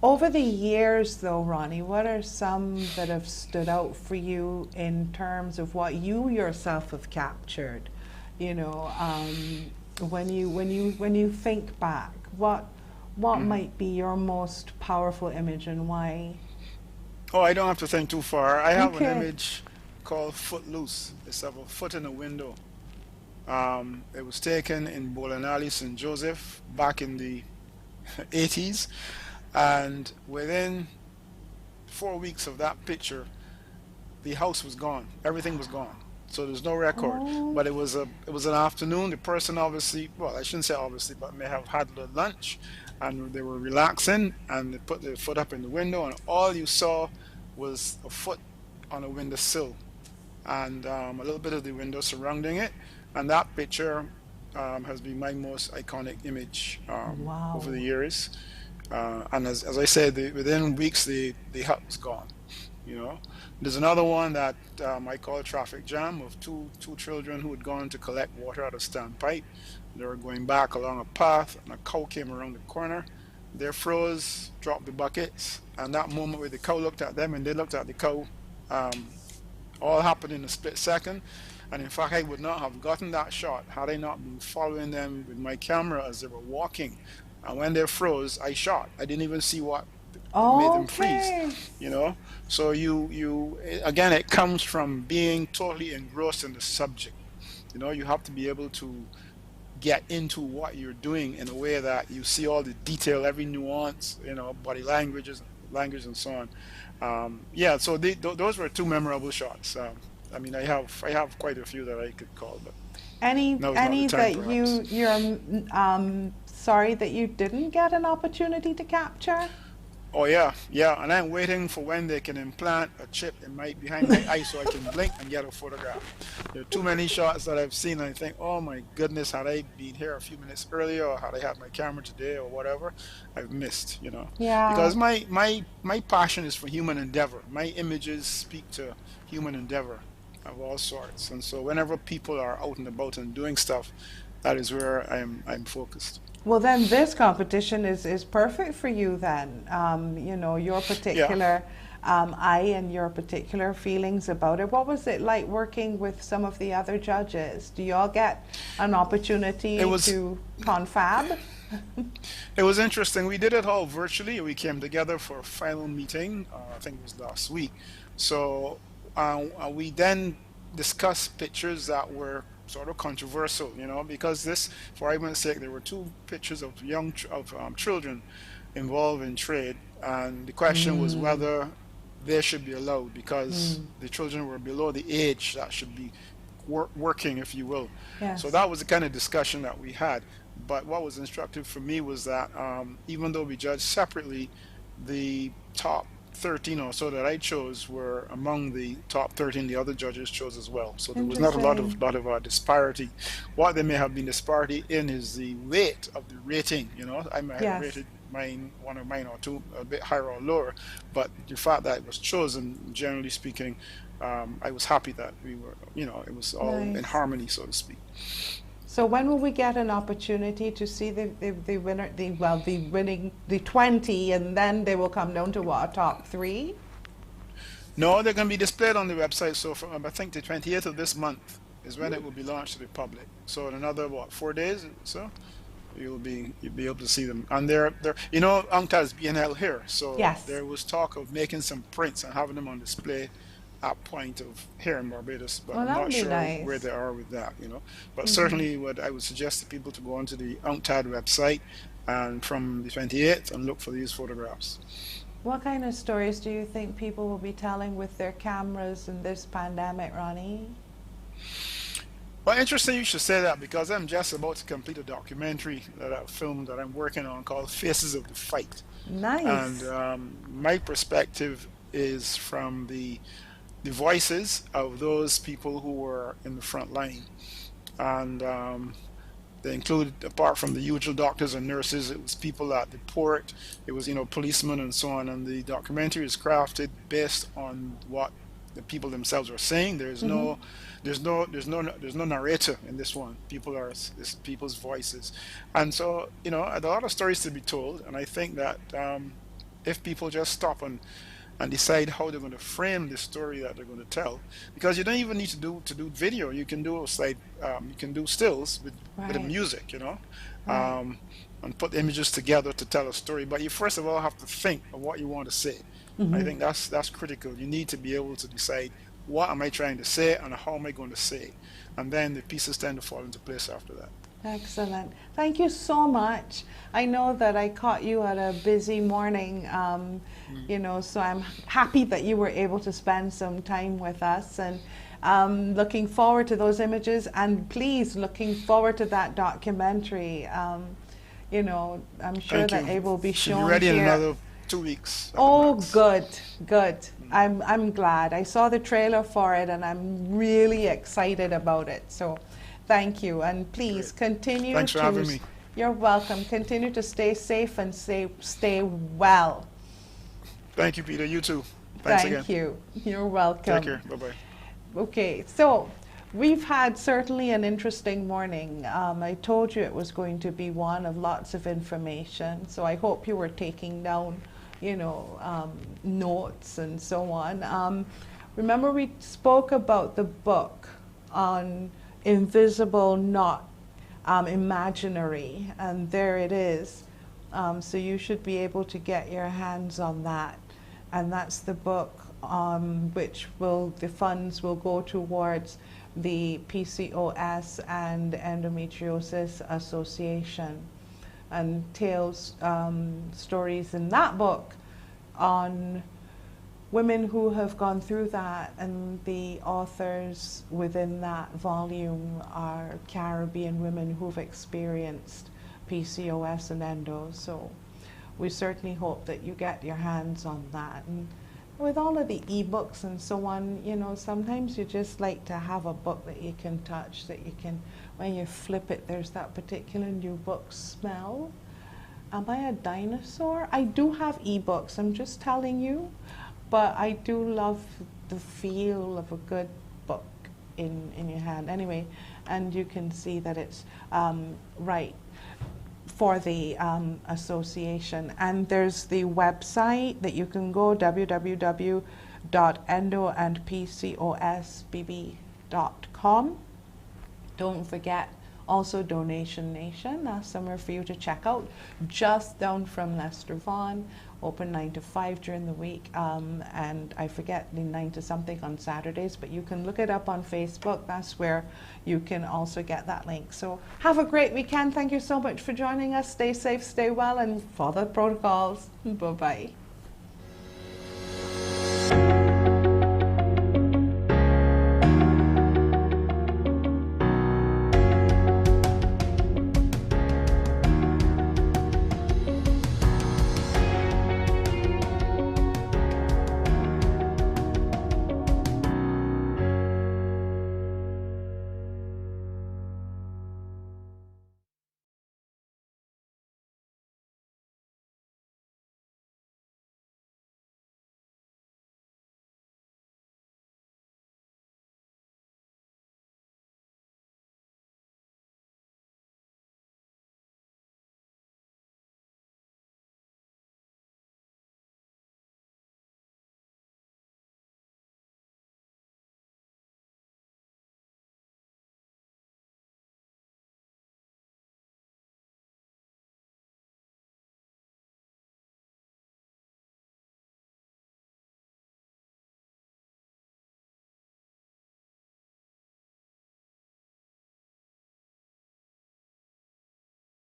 Over the years, though, Ronnie, what are some that have stood out for you in terms of what you yourself have captured? You know, when you think back, what might be your most powerful image and why? Oh, I don't have to think too far. I have an Okay. image called Footloose. It's of a foot in a window. It was taken in Bowling Alley, St. Joseph, back in the 80s. And within 4 weeks of that picture, the house was gone. Everything was gone. So there's no record. Oh, But it was an afternoon. The person obviously, well, I shouldn't say obviously, but may have had a lunch, and they were relaxing, and they put their foot up in the window, and all you saw was a foot on a windowsill, and a little bit of the window surrounding it. And that picture has been my most iconic image over the wow. years. And as I said, within weeks the hut was gone. You know, there's another one that I call traffic jam of two children who had gone to collect water at a standpipe. They were going back along a path, and a cow came around the corner. They froze, dropped the buckets, and that moment where the cow looked at them and they looked at the cow, um, all happened in a split second. And in fact, I would not have gotten that shot had I not been following them with my camera as they were walking. And when they froze, I shot. I didn't even see what made them freeze, Okay. you know. So again, it comes from being totally engrossed in the subject. You know, you have to be able to get into what you're doing in a way that you see all the detail, every nuance, you know, body language, and so on. Yeah, so those were two memorable shots. I mean, I have quite a few that I could call, but Any now is not the any time, that perhaps. you're sorry that you didn't get an opportunity to capture? Oh yeah, yeah, and I'm waiting for when they can implant a chip behind my eye so I can blink and get a photograph. There are too many shots that I've seen, and I think, oh my goodness, had I been here a few minutes earlier, or had I had my camera today, or whatever, I've missed, you know. Yeah. Because my passion is for human endeavor. My images speak to human endeavor of all sorts, and so whenever people are out and about and doing stuff, that is where I'm focused. Well, then this competition is perfect for you then. You know, your particular eye and your particular feelings about it. What was it like working with some of the other judges? Do you all get an opportunity to confab? It was interesting. We did it all virtually. We came together for a final meeting, I think it was last week. So we then discussed pictures that were sort of controversial, you know, because this, for argument's sake, there were two pictures of children involved in trade, and the question was whether they should be allowed because the children were below the age that should be working, if you will. Yes. So that was the kind of discussion that we had. But what was instructive for me was that even though we judged separately, the top 13 or so that I chose were among the top 13 the other judges chose as well. So there was not a lot of disparity. What there may have been disparity in is the weight of the rating. You know, I might have rated one of mine or two a bit higher or lower, but the fact that it was chosen, generally speaking, I was happy that we were, you know, it was all in harmony, so to speak. So when will we get an opportunity to see the winner, the 20, and then they will come down to what, a top 3? No, they're going to be displayed on the website. So from, I think the 28th of this month is when it will be launched to the public. So in another 4 days, so you'll be able to see them. And they're you know, UNCTAD is BNL here, so there was talk of making some prints and having them on display at point of here in Barbados, but I'm not sure where they are with that, you know. But certainly what I would suggest to people to go onto the UNCTAD website and from the 28th and look for these photographs. What kind of stories do you think people will be telling with their cameras in this pandemic, Ronnie? Well, interesting you should say that, because I'm just about to complete a documentary that I've filmed that I'm working on called Faces of the Fight. Nice. And my perspective is from the voices of those people who were in the front line, and they included, apart from the usual doctors and nurses, it was people at the port, it was, you know, policemen and so on. And the documentary is crafted based on what the people themselves are saying. There's no narrator in this one. It's people's voices, and so, you know, a lot of stories to be told. And I think that if people just stop and decide how they're going to frame the story that they're going to tell, because you don't even need to do video. You can do you can do stills with the music, you know, and put images together to tell a story. But you first of all have to think of what you want to say. I think that's critical. You need to be able to decide, what am I trying to say and how am I going to say it? And then the pieces tend to fall into place after that. Excellent. Thank you so much. I know that I caught you at a busy morning, you know, so I'm happy that you were able to spend some time with us, and looking forward to those images, and please, looking forward to that documentary. You know, I'm sure that it will be shown Should be ready here. in another 2 weeks. Oh, good. I'm glad. I saw the trailer for it, and I'm really excited about it. So thank you, and please continue. Thanks for having me. You're welcome. Continue to stay safe and stay well. Thank you, Peter. You too. Thanks again. Thank you. You're welcome. Take care. Bye-bye. Okay, so we've had certainly an interesting morning. I told you it was going to be one of lots of information, so I hope you were taking down, you know, notes and so on. Remember, we spoke about the book on invisible, not imaginary, and there it is. So you should be able to get your hands on that, and that's the book which the funds will go towards the PCOS and Endometriosis Association, and tells stories in that book on women who have gone through that, and the authors within that volume are Caribbean women who've experienced PCOS and endo. So we certainly hope that you get your hands on that. And with all of the ebooks and so on, you know, sometimes you just like to have a book that you can touch, that you can, when you flip it, there's that particular new book smell. Am I a dinosaur? I do have ebooks, I'm just telling you. But I do love the feel of a good book in your hand. Anyway, and you can see that it's right. for the association. And there's the website that you can go, www.endoandpcosbb.com. Don't forget also Donation Nation. That's somewhere for you to check out. Just down from Lester Vaughan, open 9 to 5 during the week, and I forget the 9 to something on Saturdays, but you can look it up on Facebook. That's where you can also get that link. So have a great weekend. Thank you so much for joining us. Stay safe, stay well, and follow the protocols. Bye-bye.